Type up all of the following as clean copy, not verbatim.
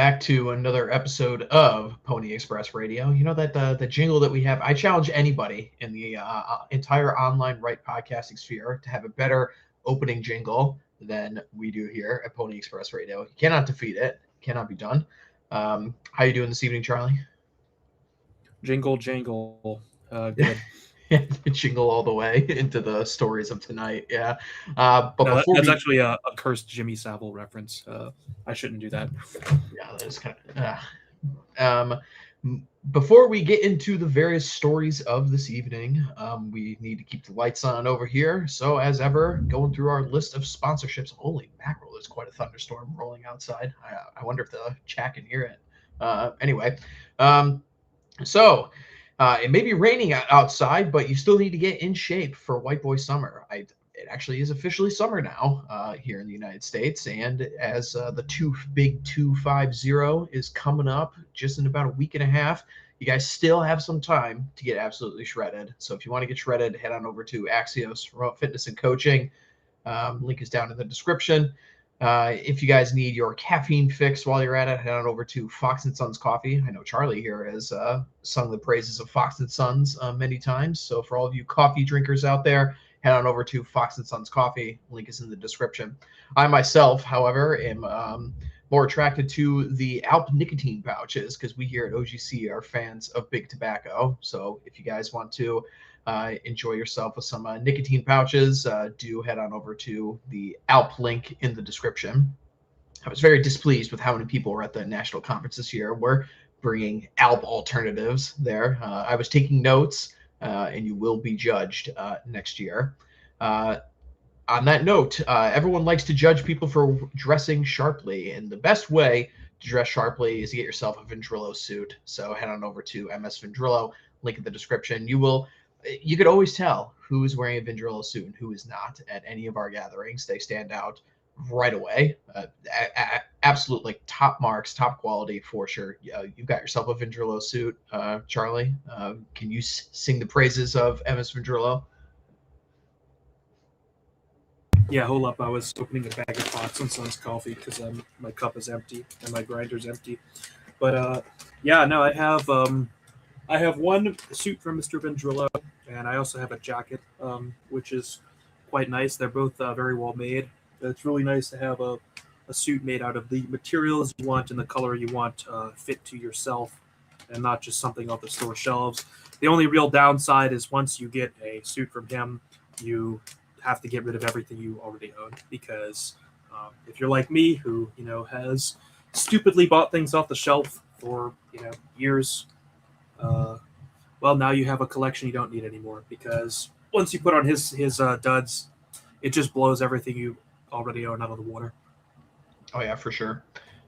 back to another episode of Pony Express Radio. You know that the jingle that we have. I challenge anybody in the entire online right podcasting sphere to have a better opening jingle than we do here at Pony Express Radio. You cannot defeat it. Cannot be done. How you doing this evening, Charlie? Jingle jangle. Good. Jingle all the way into the stories of tonight. Yeah. But No, before that's we, actually a cursed Jimmy Savile reference. I shouldn't do that. yeah, that is kind of. Before we get into the various stories of this evening, we need to keep the lights on over here. So, as ever, going through our list of sponsorships. Holy mackerel, there's quite a thunderstorm rolling outside. I wonder if the chat can hear it. Anyway, so it may be raining outside, but you still need to get in shape for White Boy Summer. It actually is officially summer now here in the United States, and as the big 250 is coming up just in about a week and a half, you guys still have some time to get absolutely shredded. So if you want to get shredded, head on over to Axios Remote Fitness and Coaching. Link is down in the description. If you guys need your caffeine fix while you're at it, head on over to Fox and Sons Coffee. I know Charlie here has sung the praises of Fox and Sons many times. So for all of you coffee drinkers out there, head on over to Fox and Sons Coffee. Link is in the description. I myself, however, am more attracted to the Alp nicotine pouches because we here at OGC are fans of big tobacco. So if you guys want to enjoy yourself with some nicotine pouches, do head on over to the Alp link in the description. I was very displeased with how many people were at the national conference this year. We're bringing Alp alternatives there. I was taking notes, and you will be judged next year. On that note, everyone likes to judge people for dressing sharply, and the best way to dress sharply is to get yourself a Vendrillo suit. So head on over to MS Vendrillo, link in the description. You could always tell who is wearing a Vendrillo suit and who is not at any of our gatherings. They stand out right away. Absolute like top marks, top quality for sure. You've got yourself a Vendrillo suit, Charlie. Can you sing the praises of MS Vendrillo? Yeah, hold up. I was opening a bag of Fox and Sons coffee because my cup is empty and my grinder's empty. But yeah, no, I have one suit from Mr. Vendrillo, and I also have a jacket, which is quite nice. They're both very well made. It's really nice to have a suit made out of the materials you want and the color you want fit to yourself, and not just something off the store shelves. The only real downside is once you get a suit from him, you have to get rid of everything you already own, because if you're like me, who has stupidly bought things off the shelf for years, well, now you have a collection you don't need anymore, because once you put on his duds, it just blows everything you already own out of the water. Oh yeah, for sure.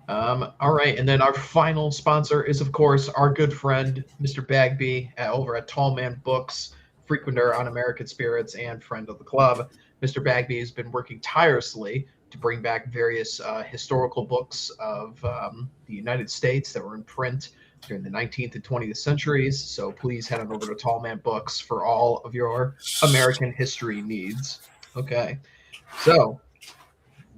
All right, and then our final sponsor is, of course, our good friend Mr. Bagby over at Tall Man Books, frequenter on American Spirits and friend of the club. Mr. Bagby has been working tirelessly to bring back various historical books of the United States that were in print during the 19th and 20th centuries. So please head on over to Tall Man Books for all of your American history needs. Okay, so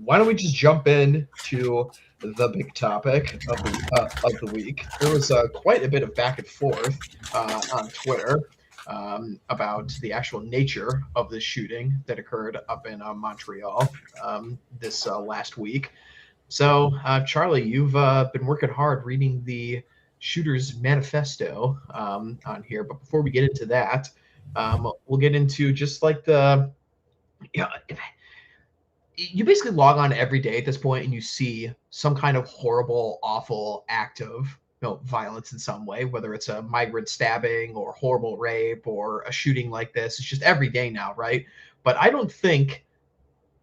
why don't we just jump in to the big topic of the week? There was quite a bit of back and forth on Twitter about the actual nature of the shooting that occurred up in Montreal this last week. So, Charlie, you've been working hard reading the shooter's manifesto on here. But before we get into that, we'll get into just like you basically log on every day at this point and you see some kind of horrible, awful act of violence in some way, whether it's a migrant stabbing or horrible rape or a shooting like this. It's just every day now, right? But I don't think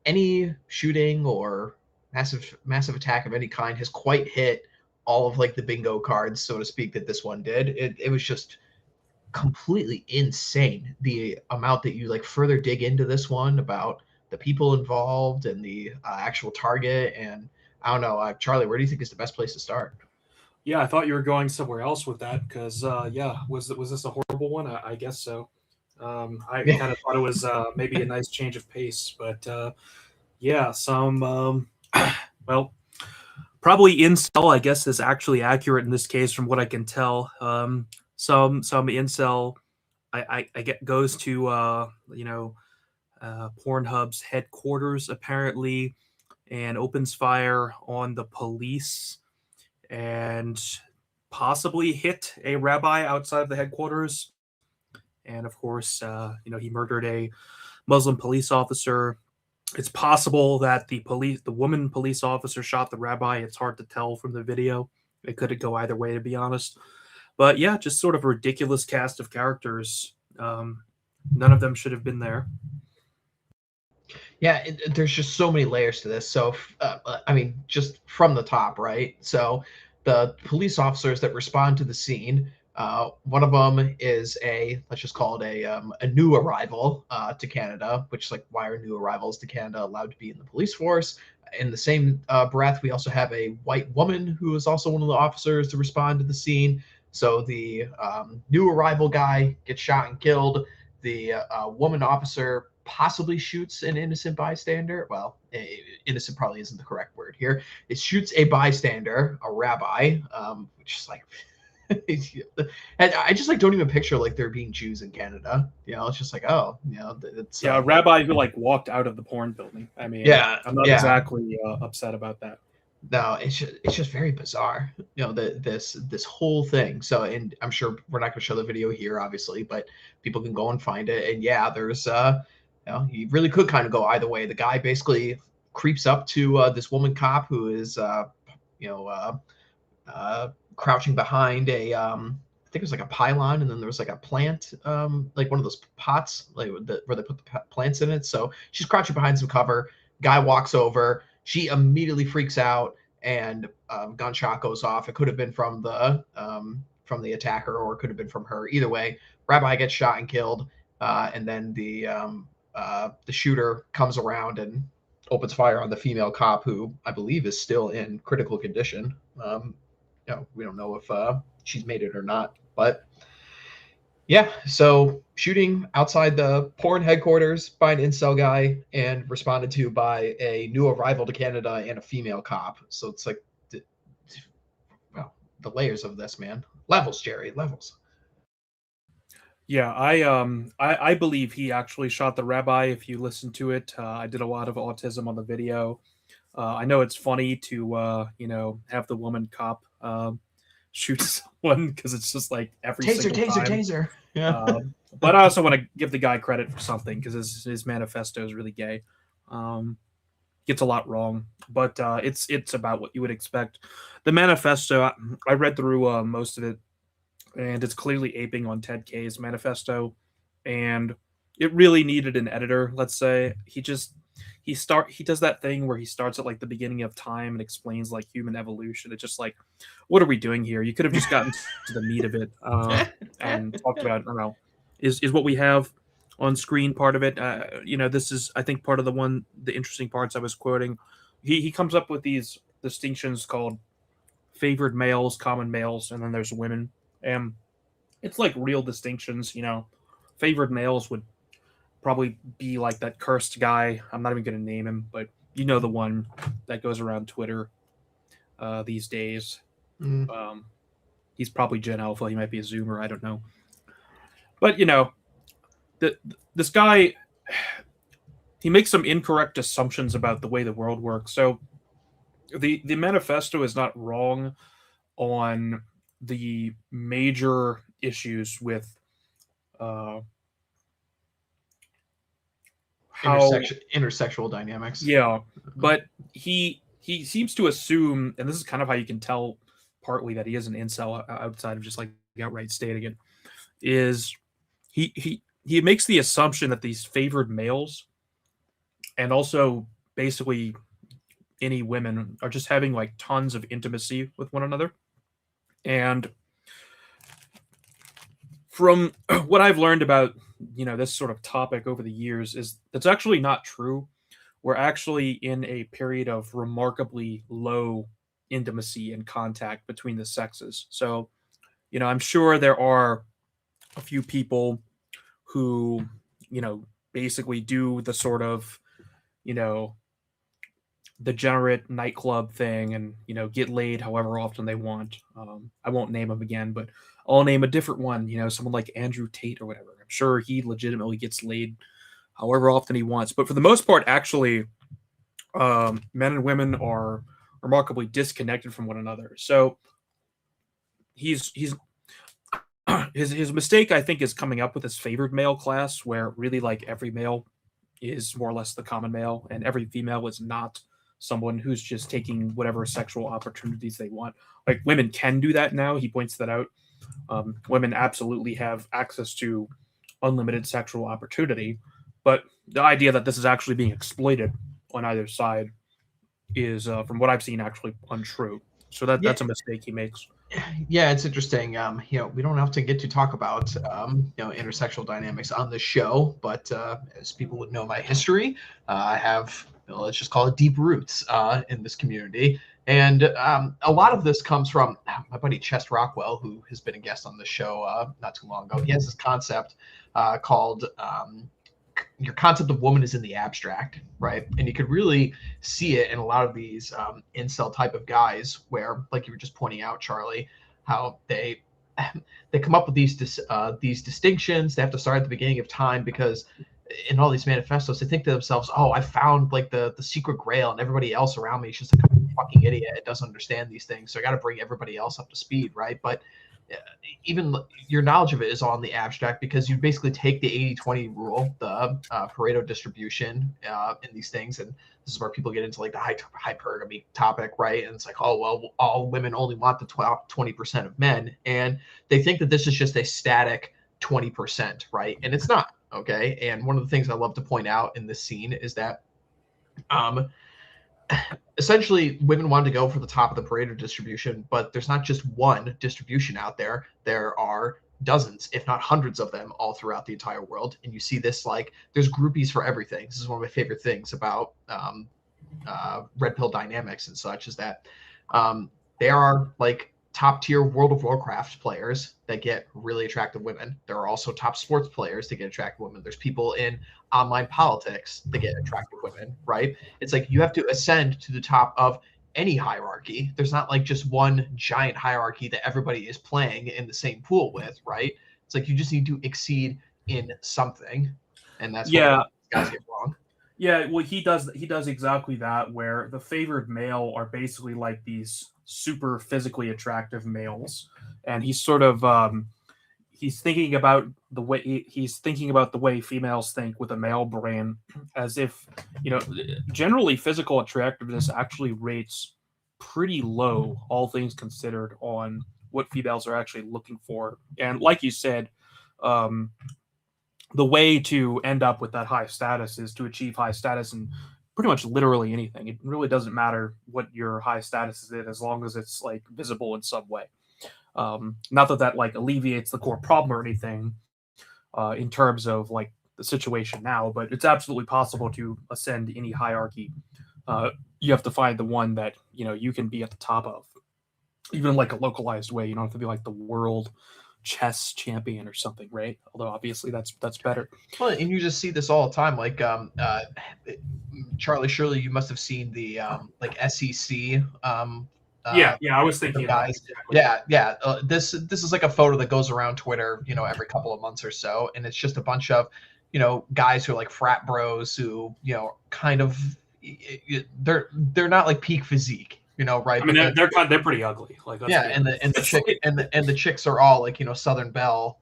any shooting or massive attack of any kind has quite hit all of like the bingo cards, so to speak, that this one did. It was just completely insane, the amount that you like further dig into this one about the people involved and the actual target. And I don't know, Charlie, where do you think is the best place to start? Yeah, I thought you were going somewhere else with that, because yeah, was this a horrible one? I guess so. I kind of thought it was maybe a nice change of pace, but yeah, some well, probably incel, I guess, is actually accurate in this case from what I can tell. Some incel, I get goes to Pornhub's headquarters apparently and opens fire on the police and possibly hit a rabbi outside of the headquarters. And of course, he murdered a Muslim police officer. It's possible that the woman police officer shot the rabbi. It's hard to tell from the video. It could go either way, to be honest. But yeah, just sort of a ridiculous cast of characters. None of them should have been there. Yeah, there's just so many layers to this. So, I mean, just from the top, right? So, the police officers that respond to the scene, one of them is let's just call it a new arrival to Canada, which is like, why are new arrivals to Canada allowed to be in the police force? In the same breath, we also have a white woman who is also one of the officers to respond to the scene. So the new arrival guy gets shot and killed. The woman officer possibly shoots an innocent bystander. Well, innocent probably isn't the correct word here. It shoots a bystander, a rabbi, which is like, and I just like don't even picture like there being Jews in Canada. It's just like, oh, it's a rabbi who like walked out of the porn building. I mean, yeah, I'm not exactly upset about that. No, it's just very bizarre, this whole thing. So, and I'm sure we're not going to show the video here, obviously, but people can go and find it. And yeah, there's you really could kind of go either way. The guy basically creeps up to this woman cop who is crouching behind I think it was like a pylon, and then there was like a plant, like one of those pots, like where they put the plants in it. So she's crouching behind some cover. Guy walks over. She immediately freaks out, and gunshot goes off. It could have been from the attacker, or it could have been from her. Either way, Rabbi gets shot and killed, and then the shooter comes around and opens fire on the female cop, who I believe is still in critical condition. We don't know if she's made it or not, but yeah, so shooting outside the porn headquarters by an incel guy and responded to by a new arrival to Canada and a female cop. So it's like, the layers of this, man. Levels, Jerry, levels. Yeah, I believe he actually shot the rabbi. If you listen to it, I did a lot of autism on the video. I know it's funny to have the woman cop shoot someone because it's just like every single time. Taser. Yeah. But I also want to give the guy credit for something because his manifesto is really gay. Gets a lot wrong, but it's about what you would expect. The manifesto, I read through most of it, and it's clearly aping on Ted K's manifesto, and it really needed an editor. Let's say he does that thing where he starts at like the beginning of time and explains like human evolution. It's just like, what are we doing here? You could have just gotten to the meat of it and talked about, I don't know, is what we have on screen part of it. This is, I think, part of the interesting parts I was quoting. He comes up with these distinctions called favored males, common males, and then there's women. And it's like real distinctions, favored males would probably be like that cursed guy. I'm not even going to name him, but the one that goes around Twitter these days. He's probably Gen Alpha. He might be a Zoomer. I don't know. But, this guy, he makes some incorrect assumptions about the way the world works. So the manifesto is not wrong on the major issues with how intersexual dynamics. Yeah, but he seems to assume, and this is kind of how you can tell partly that he is an incel outside of just like outright stating it, is he makes the assumption that these favored males and also basically any women are just having like tons of intimacy with one another. And from what I've learned about, this sort of topic over the years is that's actually not true. We're actually in a period of remarkably low intimacy and contact between the sexes. So, I'm sure there are a few people who, basically do the sort of, degenerate nightclub thing and get laid however often they want. I won't name them again, but I'll name a different one. Someone like Andrew Tate or whatever. I'm sure he legitimately gets laid however often he wants. But for the most part, actually, men and women are remarkably disconnected from one another. So he's his mistake, I think, is coming up with his favored male class, where really like every male is more or less the common male, and every female is not someone who's just taking whatever sexual opportunities they want. Like women can do that now. He points that out. Women absolutely have access to unlimited sexual opportunity, but the idea that this is actually being exploited on either side is, from what I've seen, actually untrue. So Yeah, that's a mistake he makes. yeah, it's interesting. We don't often get to talk about intersexual dynamics on the show, but as people would know my history, I have, let's just call it, deep roots in this community. And a lot of this comes from my buddy Chest Rockwell, who has been a guest on the show not too long ago. He has this concept called your concept of woman is in the abstract, right? And you could really see it in a lot of these incel type of guys, where, like you were just pointing out, Charlie, how they come up with these distinctions. They have to start at the beginning of time because in all these manifestos, they think to themselves, "Oh, I found like the secret grail, and everybody else around me is just a fucking idiot. It doesn't understand these things. So I got to bring everybody else up to speed, right?" But even your knowledge of it is all in the abstract, because you basically take the 80-20 rule, the Pareto distribution in these things. And this is where people get into like the hypergamy topic, right? And it's like, oh, well, all women only want the 20% of men. And they think that this is just a static 20%, right? And it's not, okay? And one of the things I love to point out in this scene is that um, essentially women wanted to go for the top of the Pareto distribution, but there's not just one distribution out there. There are dozens, if not hundreds of them all throughout the entire world. And you see this, like, there's groupies for everything. This is one of my favorite things about red pill dynamics and such, is that they are like top tier World of Warcraft players that get really attractive women. There are also top sports players that get attractive women. There's people in online politics that get attractive women, right? It's like you have to ascend to the top of any hierarchy. There's not like just one giant hierarchy that everybody is playing in the same pool with, right? It's like you just need to exceed in something. And that's what a lot Yeah, of these guys get wrong. yeah. Well, he does exactly that, where the favored male are basically like these super physically attractive males, and he's thinking about the way females think with a male brain, as if you know generally physical attractiveness actually rates pretty low, all things considered, on what females are actually looking for. And like you said, um, the way to end up with that high status is to achieve high status in pretty much literally anything. It really doesn't matter what your high status is in, as long as it's like visible in some way. Not that that like alleviates the core problem or anything, in terms of like the situation now, but it's absolutely possible to ascend any hierarchy. You have to find the one that you can be at the top of, even in like a localized way. You don't have to be like the world chess champion or something, right? Although obviously that's better. Well, and you just see this all the time. Like Charlie, surely you must have seen the like SEC Yeah, uh, yeah, I was group of thinking of that guys. exactly. Yeah, yeah. This is like a photo that goes around Twitter, every couple of months or so, and it's just a bunch of guys who are like frat bros who kind of they're not like peak physique, right? I mean, But then they're pretty ugly. Like, let's yeah, be and the honest. and the It's chick like, and the chicks are all like Southern Belle,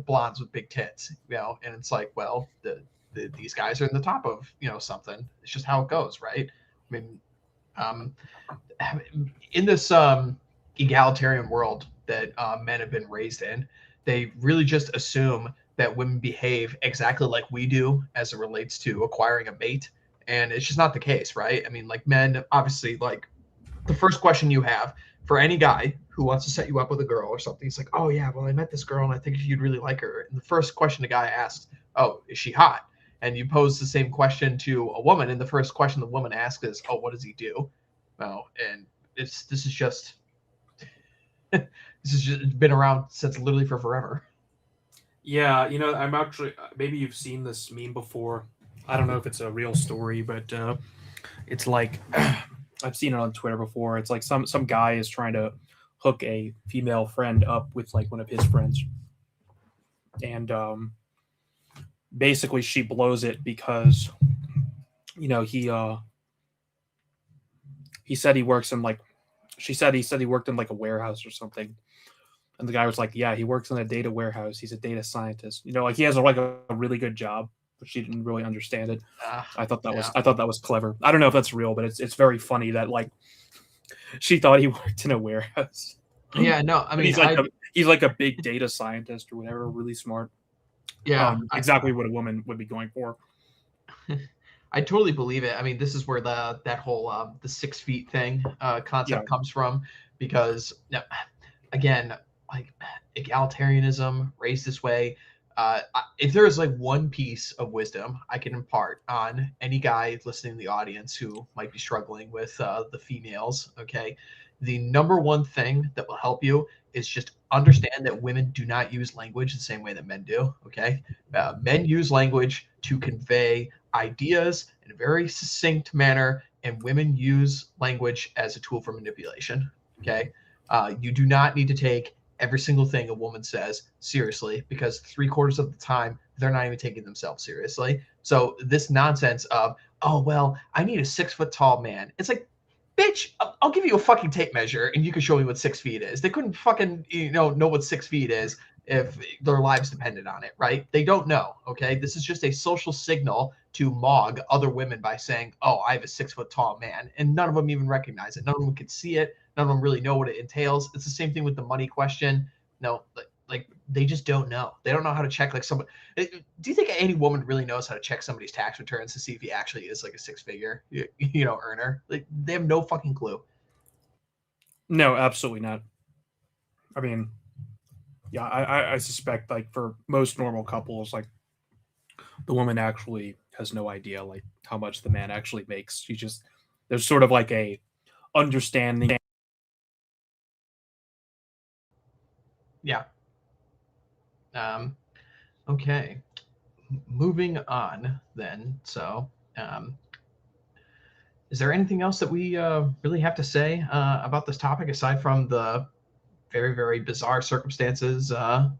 blondes with big tits, and it's like, well, these guys are in the top of something. It's just how it goes, right? I mean, um, in this egalitarian world that men have been raised in, they really just assume that women behave exactly like we do as it relates to acquiring a mate, and it's just not the case, right? I mean, like, men obviously, like, the first question you have for any guy who wants to set you up with a girl or something, he's like, "Oh yeah, well, I met this girl and I think you'd really like her." And the first question the guy asks, "Oh, is she hot?" And you pose the same question to a woman, and the first question the woman asks is, "Oh, what does he do?" Well, and this is just this has just been around since literally for forever. yeah, I'm actually, maybe you've seen this meme before. I don't know if it's a real story, but It's like I've seen it on Twitter before. It's like some guy is trying to hook a female friend up with like one of his friends, and basically she blows it because he said he works in like he said he worked in like a warehouse or something, and the guy was like, yeah, he works in a data warehouse. He's a data scientist. Like he has a really good job, but she didn't really understand it. Yeah. I thought that was clever. I don't know if that's real, but it's very funny that like she thought he worked in a warehouse. Yeah, no, I But mean, he's like a big data scientist or whatever, really smart. yeah, Exactly what a woman would be going for. I totally believe it. I mean, this is where that whole the 6 feet thing Yeah, concept comes from, because again, like egalitarianism, raised this way. If there is like one piece of wisdom I can impart on any guy listening in the audience who might be struggling with the females, okay, the number one thing that will help you is just understand that women do not use language the same way that men do. Okay, men use language to convey ideas in a very succinct manner, and women use language as a tool for manipulation. Okay, you do not need to take every single thing a woman says seriously, because 3/4 of the time they're not even taking themselves seriously. So this nonsense of, oh well, I need a 6 foot tall man. It's like, bitch, I'll give you a fucking tape measure and you can show me what 6 feet is. They couldn't fucking know what 6 feet is if their lives depended on it, right? They don't know. Okay, this is just a social signal to mog other women by saying, oh, I have a 6 foot tall man, and none of them even recognize it. None of them can see it. None of them really know what it entails. It's the same thing with the money question. No, like they just don't know. They don't know how to check like somebody. Do you think any woman really knows how to check somebody's tax returns to see if he actually is like a six-figure earner? Like they have no fucking clue. no, absolutely not. I mean, yeah, I suspect like for most normal couples, like the woman actually has no idea like how much the man actually makes. She just there's sort of like a understanding. Yeah. Um, okay. Moving on then. So, is there anything else that we really have to say about this topic aside from the very, very bizarre circumstances? I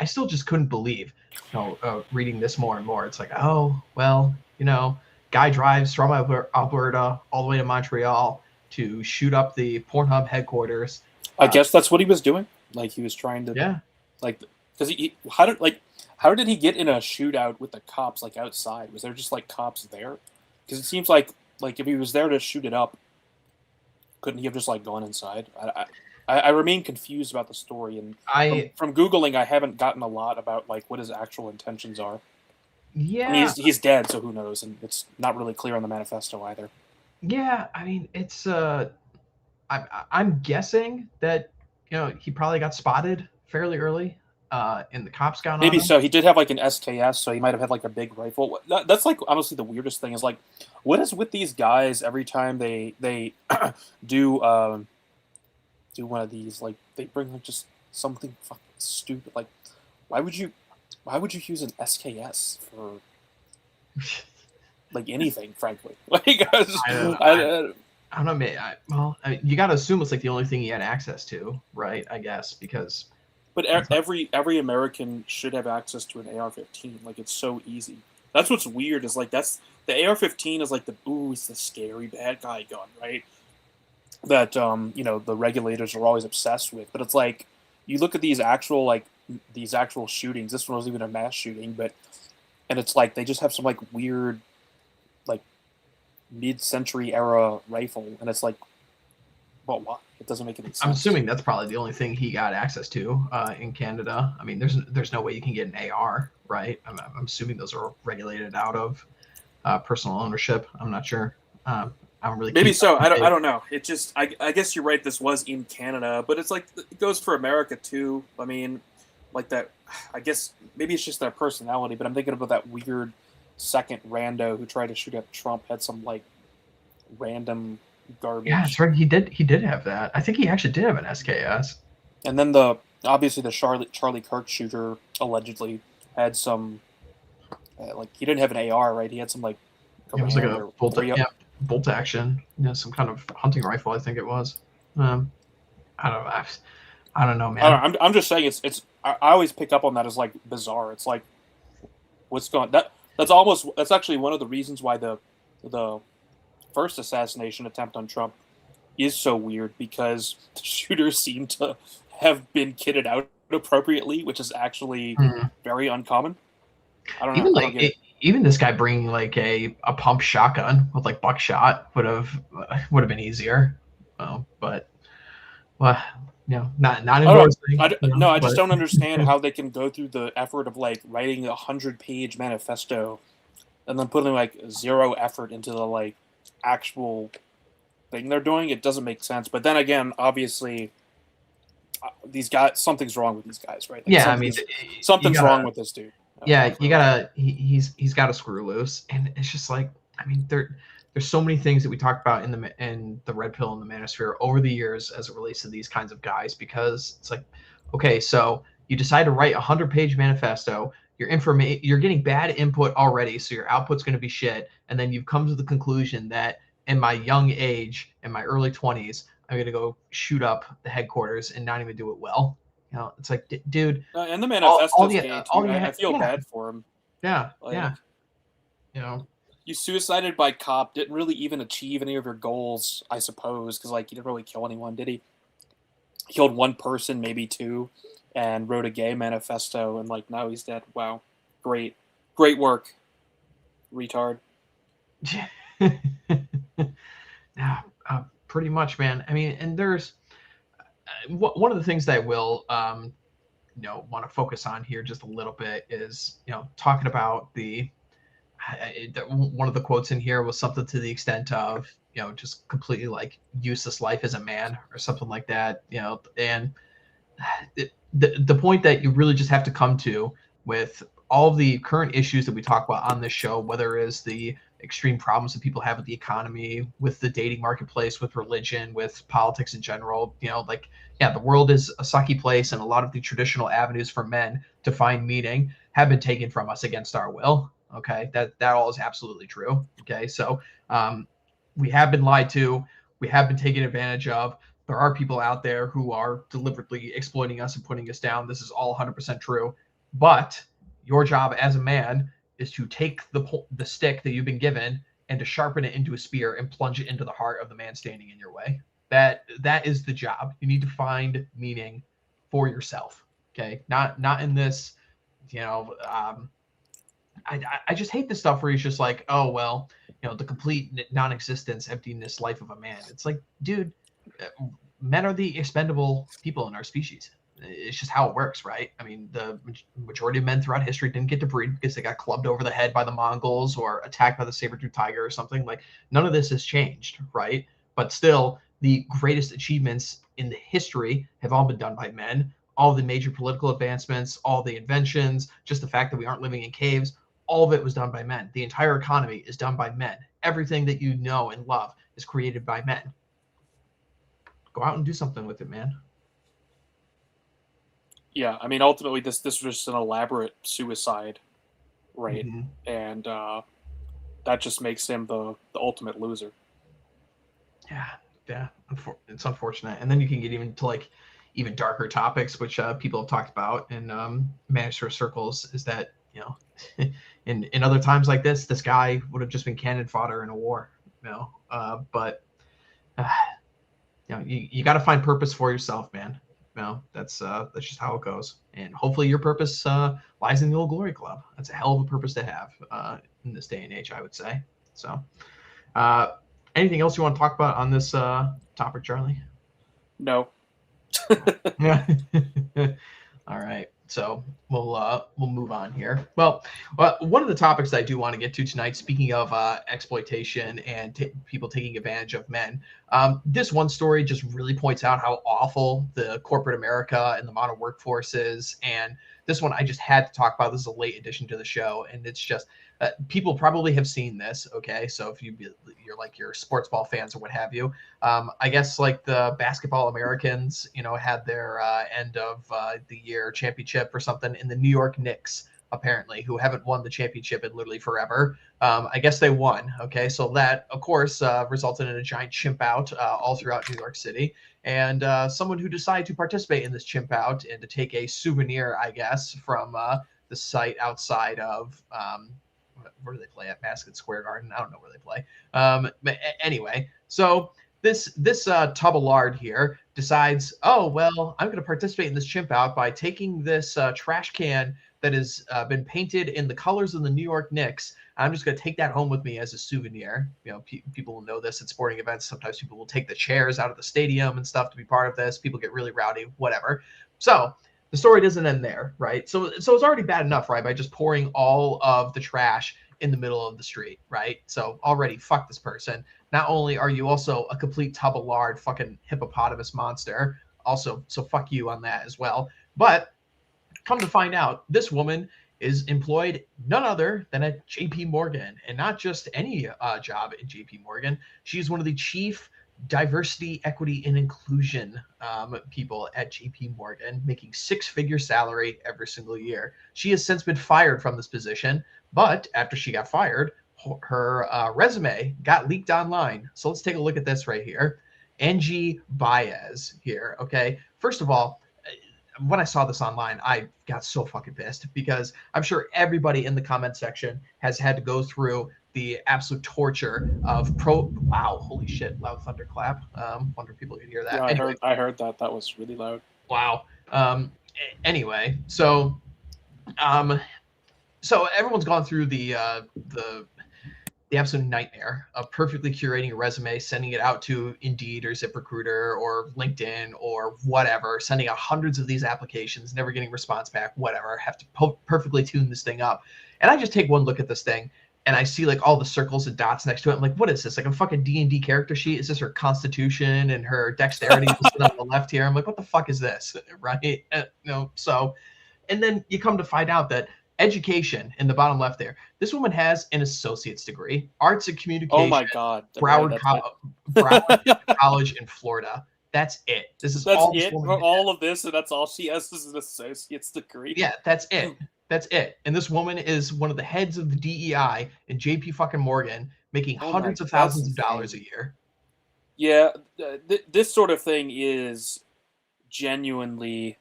still just couldn't believe, reading this more and more. It's like, oh, well, guy drives from Alberta all the way to Montreal to shoot up the Pornhub headquarters. I guess that's what he was doing. Like he was trying to Yeah. like because how did he get in a shootout with the cops like outside? Was there just like cops there? Because it seems like if he was there to shoot it up, couldn't he have just like gone inside? I remain confused about the story, and I from googling, I haven't gotten a lot about like what his actual intentions are. I mean, Yeah, he's dead, so who knows? And it's not really clear on the manifesto either. yeah. I mean, it's I'm guessing that he probably got spotted fairly early, and the cops got on Maybe him. so. He did have like an SKS, so he might have had like a big rifle. That's like honestly the weirdest thing is like, what is with these guys every time they do do one of these? Like they bring like just something fucking stupid. Like why would you use an SKS for like anything? Frankly, like I don't know. I don't know. You got to assume it's like the only thing he had access to, right? I guess because. but every American should have access to an AR-15. Like it's so easy. That's what's weird is like that's the AR-15 is like it's the scary bad guy gun, right? That the regulators are always obsessed with. But it's like you look at these actual shootings. This one wasn't even a mass shooting, and it's like they just have some like weird like mid-century era rifle, and it's like, well, what? It doesn't make any sense. I'm assuming that's probably the only thing he got access to in Canada. I mean, there's no way you can get an AR, right? I'm assuming those are regulated out of personal ownership. I'm not sure. I'm really maybe so. I don't know. It just I guess you're right. This was in Canada, but it's like it goes for America too. I mean, like that. I guess maybe it's just their personality, but I'm thinking about that weird second rando who tried to shoot at Trump had some like random garbage. Yeah, that's right. He did have that. I think he actually did have an SKS. And then obviously the Charlie Kirk shooter allegedly had some like he didn't have an AR, right? He had some like It was like command a or bolt, three. yeah, bolt action, some kind of hunting rifle, I think it was. Um, I don't know. I don't know, I man. don't know, I'm just saying it's. I always pick up on that as like bizarre. It's like what's going that's actually one of the reasons why the first assassination attempt on Trump is so weird because the shooters seem to have been kitted out appropriately, which is actually Hmm. very uncommon. I don't know. Even I don't like get it. even this guy bringing like a pump shotgun with like buckshot would have been easier. But well, not I don't know. endorsing, No, I just but don't understand how they can go through the effort of like writing a 100-page manifesto and then putting like zero effort into the like actual thing they're doing. It doesn't make sense. But then again, obviously, these guys, something's wrong with these guys, right? Like yeah, I mean, you something's wrong gotta with this dude. yeah, For you gotta he's got to screw loose, and it's just like I mean there's so many things that we talked about in the red pill and the manosphere over the years as it relates to these kinds of guys because it's like okay, so you decide to write a 100-page manifesto, you're getting bad input already, so your output's going to be shit, and then you've come to the conclusion that in my young age, in my early 20s, I'm going to go shoot up the headquarters and not even do it well. It's like, dude, And the all manifesto's the gay all too. you I had, feel yeah, bad for him. yeah, Like yeah. You know, you suicided by cop, didn't really even achieve any of your goals, I suppose, because like you didn't really kill anyone, did he? He killed one person, maybe two, and wrote a gay manifesto, and like now he's dead. Wow, great, great work, retard. yeah, pretty much, man. I mean, and there's one of the things that I will, want to focus on here just a little bit is, talking about one of the quotes in here was something to the extent of, just completely like useless life as a man or something like that, and the point that you really just have to come to with all of the current issues that we talk about on this show, whether it is the extreme problems that people have with the economy, with the dating marketplace, with religion, with politics in general, like, yeah, the world is a sucky place, and a lot of the traditional avenues for men to find meaning have been taken from us against our will. Okay, that all is absolutely true. Okay, so we have been lied to, we have been taken advantage of. There are people out there who are deliberately exploiting us and putting us down. This is all 100% true. But your job as a man is to take the stick that you've been given and to sharpen it into a spear and plunge it into the heart of the man standing in your way. That is the job. You need to find meaning for yourself. Okay, not in this. I just hate this stuff where he's just like, oh well, the complete non-existence, emptiness life of a man. It's like, dude, men are the expendable people in our species. It's just how it works, right? I mean, the majority of men throughout history didn't get to breed because they got clubbed over the head by the Mongols or attacked by the saber-tooth tiger or something. Like, none of this has changed, right? But still, the greatest achievements in the history have all been done by men. All the major political advancements, all the inventions, just the fact that we aren't living in caves, all of it was done by men. The entire economy is done by men. Everything that you know and love is created by men. Go out and do something with it, man. Yeah, I mean, ultimately, this was just an elaborate suicide, right? Mm-hmm. And that just makes him the ultimate loser. Yeah, yeah, it's unfortunate. And then you can get even to like even darker topics, which people have talked about in manosphere circles, is that in other times like this guy would have just been cannon fodder in a war, but uh, you got to find purpose for yourself, man. That's just how it goes. And hopefully your purpose lies in the Old Glory Club. That's a hell of a purpose to have in this day and age, I would say. So, uh, anything else you want to talk about on this topic, Charlie? No. Yeah. All right. So we'll move on here. Well, one of the topics that I do want to get to tonight, speaking of exploitation and people taking advantage of men, this one story just really points out how awful the corporate America and the modern workforce is. And this one I just had to talk about. This is a late addition to the show, and it's just people probably have seen this. Okay, so if you're like your sports ball fans or what have you, I guess like the basketball Americans, had their end of the year championship or something, and the New York Knicks apparently, who haven't won the championship in literally forever. I guess they won. Okay, so that of course resulted in a giant chimp out all throughout New York City, and someone who decided to participate in this chimp out and to take a souvenir, I guess, from the site outside of where do they play at Mascot Square Garden? I don't know where they play. But anyway, so this tub of lard here decides, oh well, I'm going to participate in this chimp out by taking this trash can that has been painted in the colors of the New York Knicks. I'm just going to take that home with me as a souvenir. You know, people will know this at sporting events. Sometimes people will take the chairs out of the stadium and stuff to be part of this. People get really rowdy, whatever. So the story doesn't end there, right? So it's already bad enough, right, by just pouring all of the trash in the middle of the street, right? So already, fuck this person. Not only are you also a complete tub of lard, fucking hippopotamus monster, also, so fuck you on that as well. But come to find out, this woman is employed none other than at JP Morgan, and not just any job at JP Morgan. She's one of the chief diversity, equity, and inclusion people at JP Morgan, making six-figure salary every single year. She has since been fired from this position, but after she got fired, her resume got leaked online. So let's take a look at this right here. Angie Baez here. Okay, first of all, when I saw this online, I got so fucking pissed because I'm sure everybody in the comment section has had to go through the absolute torture of wow, holy shit, loud thunderclap. Wonder if people can hear that. Yeah, Anyway, I heard that. That was really loud. wow. Anyway, so everyone's gone through the absolute nightmare of perfectly curating a resume, sending it out to Indeed or ZipRecruiter or LinkedIn or whatever, sending out hundreds of these applications, never getting response back, whatever, have to perfectly tune this thing up. And I just take one look at this thing and I see like all the circles and dots next to it. I'm like, what is this? Like a fucking D&D character sheet? Is this her constitution and her dexterity listed on the left here? I'm like, what the fuck is this? Right? So, and then you come to find out that education in the bottom left there. This woman has an associate's degree, arts and communication. Oh my god! Broward College in Florida. That's it. That's all it for all of this, and that's all she has is an associate's degree. Yeah, that's it. That's it. And this woman is one of the heads of the DEI in JP fucking Morgan, making hundreds of thousands of dollars a year. Yeah, this sort of thing is genuinely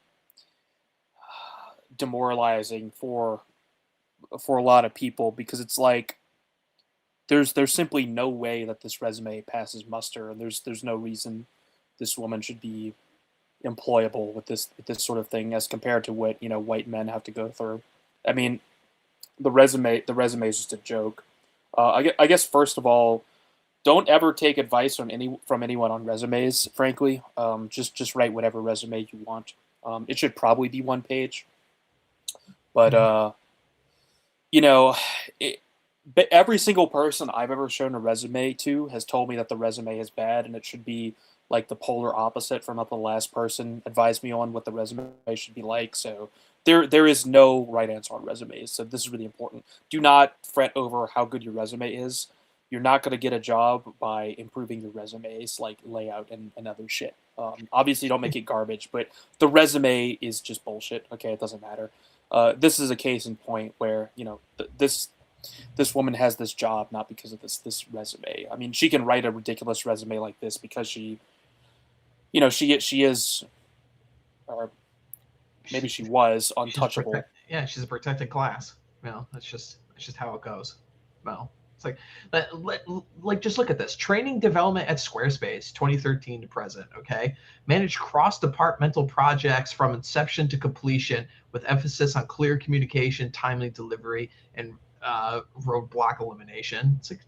demoralizing for a lot of people because it's like there's simply no way that this resume passes muster, and there's no reason this woman should be employable with this sort of thing as compared to what white men have to go through. I mean, the resume is just a joke. I guess first of all, don't ever take advice from anyone on resumes. Frankly, just write whatever resume you want. It should probably be one page, but but every single person I've ever shown a resume to has told me that the resume is bad and it should be like the polar opposite from what the last person advised me on what the resume should be like. So there is no right answer on resumes. So this is really important. Do not fret over how good your resume is. You're not going to get a job by improving your resumes, like layout and other shit. Obviously, don't make it garbage, but the resume is just bullshit. Okay, it doesn't matter. This is a case in point where this woman has this job not because of this resume. I mean, she can write a ridiculous resume like this because she is, or maybe she was untouchable. She's a protected class. That's just how it goes. It's like just look at this. Training development at Squarespace, 2013 to present, okay? Manage cross-departmental projects from inception to completion with emphasis on clear communication, timely delivery, and roadblock elimination. It's like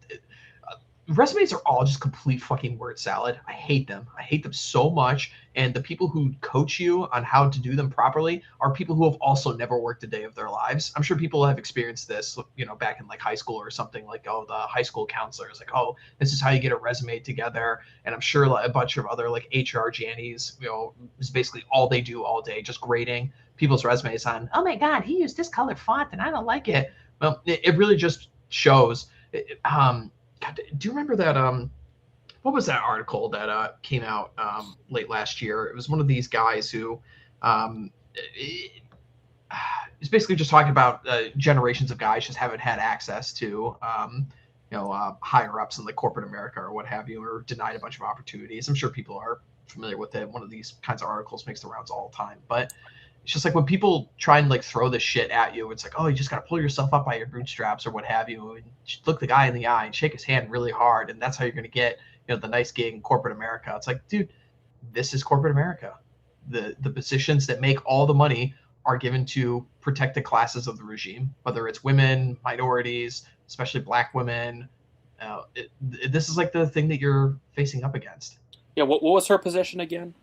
resumes are all just complete fucking word salad. I hate them. I hate them so much. And the people who coach you on how to do them properly are people who have also never worked a day of their lives. I'm sure people have experienced this, back in like high school or something, like, the high school counselor is like, this is how you get a resume together. And I'm sure like a bunch of other like HR Jannies, is basically all they do all day, just grading people's resumes on, oh my God, he used this color font and I don't like it. Well, it really just shows. God, do you remember that? What was that article that came out late last year? It was one of these guys who is it's basically just talking about generations of guys just haven't had access to higher ups in like corporate America or what have you, or denied a bunch of opportunities. I'm sure people are familiar with it. One of these kinds of articles makes the rounds all the time, but it's just like when people try and like throw this shit at you, it's like, oh, you just got to pull yourself up by your bootstraps or what have you, and look the guy in the eye and shake his hand really hard, and that's how you're going to get the nice gig in corporate America. It's like, dude, this is corporate America. The positions that make all the money are given to protected classes of the regime, whether it's women, minorities, especially black women. This is like the thing that you're facing up against. Yeah, what was her position again?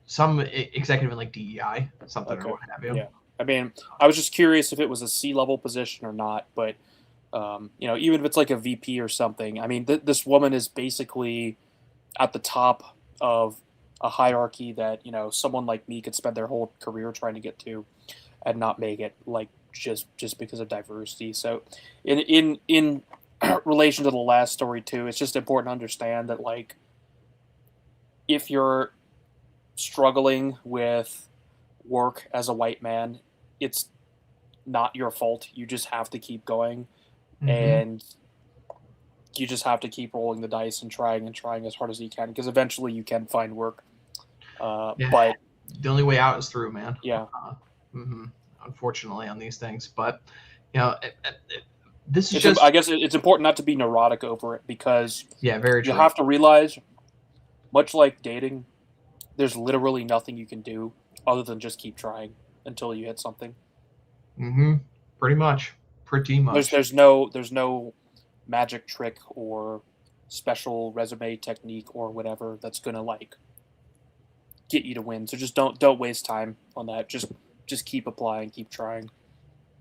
Some executive in like DEI, something Okay. or what have you. Yeah, I mean, I was just curious if it was a C-level position or not, but even if it's like a VP or something, I mean, this woman is basically at the top of a hierarchy that someone like me could spend their whole career trying to get to, and not make it, like just because of diversity. So, in relation to the last story too, it's just important to understand that, like, if you're struggling with work as a white man, it's not your fault. You just have to keep going, and you just have to keep rolling the dice and trying as hard as you can, because eventually you can find work. But the only way out is through, man. Yeah. Unfortunately, on these things, but this is just. I guess it's important not to be neurotic over it, because very true. You have to realize, much like dating, there's literally nothing you can do other than just keep trying until you hit something. Pretty much. There's no magic trick or special resume technique or whatever that's gonna like get you to win. So just don't waste time on that. Just keep applying, keep trying.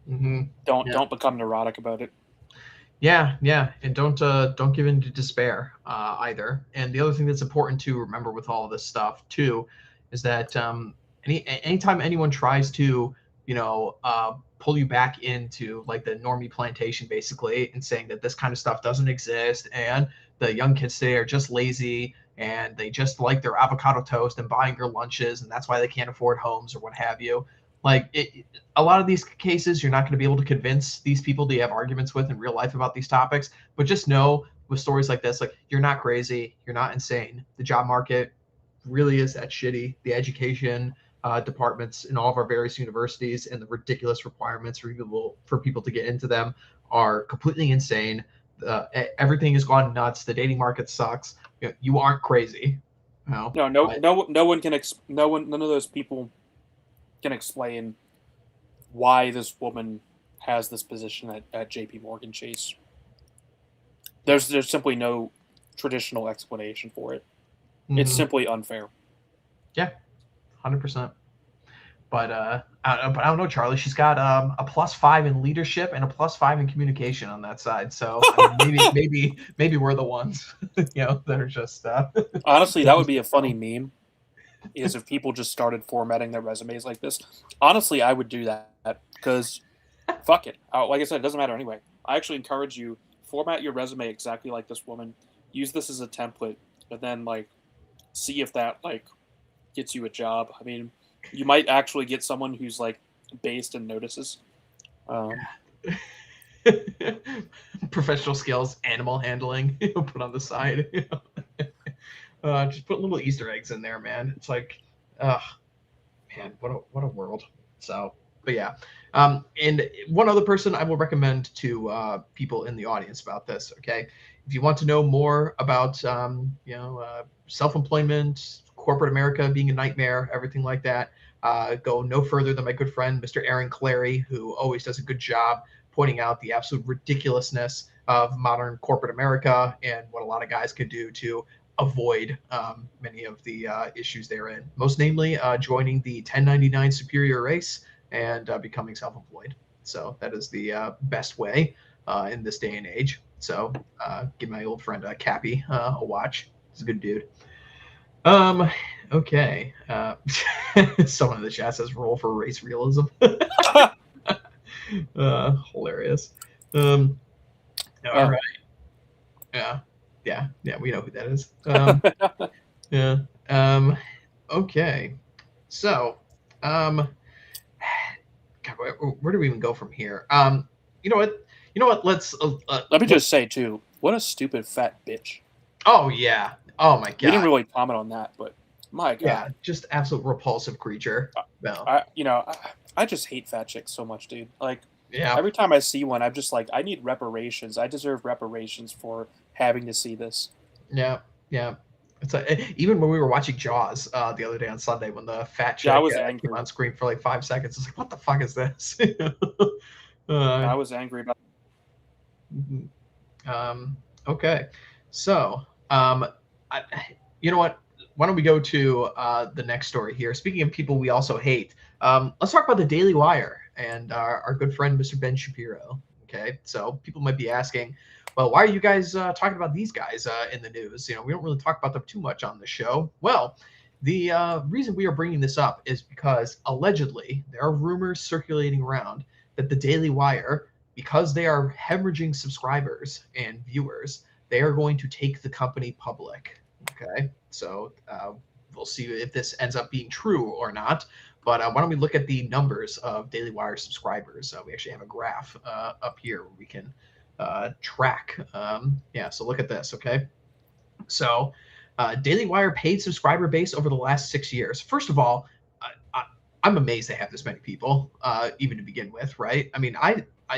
Don't become neurotic about it. Yeah, and don't give in to despair either. And the other thing that's important to remember with all of this stuff too is that anytime anyone tries to pull you back into like the normie plantation basically, and saying that this kind of stuff doesn't exist and the young kids today are just lazy and they just like their avocado toast and buying your lunches and that's why they can't afford homes or what have you. Like a lot of these cases, you're not going to be able to convince these people that you have arguments with in real life about these topics. But just know with stories like this, like, you're not crazy, you're not insane. The job market really is that shitty. The education departments in all of our various universities and the ridiculous requirements for people to get into them are completely insane. Everything has gone nuts. The dating market sucks. You aren't crazy. No one can. None of those people can explain why this woman has this position at J.P. Morgan Chase. There's simply no traditional explanation for it. It's simply unfair. Yeah, 100%. But I don't know, Charlie. She's got a +5 in leadership and a +5 in communication on that side. So maybe we're the ones, that are just. Honestly, that would be a funny meme. Is if people just started formatting their resumes like this. Honestly, I would do that because fuck it. Like I said, it doesn't matter anyway. I actually encourage you, format your resume exactly like this woman. Use this as a template, and then like see if that like gets you a job. I mean, you might actually get someone who's like based and notices. Professional skills, animal handling, put on the side. Just put little Easter eggs in there, man. It's like, man, what a world. So, but yeah. And one other person I will recommend to people in the audience about this. Okay, if you want to know more about self-employment, corporate America being a nightmare, everything like that, go no further than my good friend Mr. Aaron Clary, who always does a good job pointing out the absolute ridiculousness of modern corporate America and what a lot of guys could do to avoid many of the issues therein, most namely joining the 1099 superior race and becoming self-employed. So that is the best way in this day and age. So give my old friend Cappy a watch. He's a good dude. Okay. Someone in the chat says roll for race realism. Hilarious. All right. Yeah, we know who that is. Yeah. Okay. So, where do we even go from here? You know what? You know what? Let's. Let me just say too, what a stupid fat bitch. Oh yeah. Oh my We didn't god. really comment on that, but my Yeah, god, just absolute repulsive creature. No. I just hate fat chicks so much, dude. Like Yeah. every time I see one, I'm just like, I need reparations. I deserve reparations for having to see this. Yeah. Yeah. It's like, even when we were watching Jaws the other day on Sunday, when the fat Yeah, I chick was came angry. on screen for like 5 seconds, it's like, what the fuck is this? I uh, was angry about. mhm. Okay, so I, you know what? Why don't we go to the next story here? Speaking of people we also hate, let's talk about the Daily Wire and our good friend Mr. Ben Shapiro. Okay, so people might be asking, well, why are you guys talking about these guys in the news? You know, we don't really talk about them too much on the show. Well, the reason we are bringing this up is because allegedly there are rumors circulating around that the Daily Wire, because they are hemorrhaging subscribers and viewers, they are going to take the company public. Okay, so we'll see if this ends up being true or not. But why don't we look at the numbers of Daily Wire subscribers? We actually have a graph up here where we can track. Yeah, so look at this. Okay, so Daily Wire paid subscriber base over the last 6 years. First of all, I'm amazed they have this many people, even to begin with, right? I mean,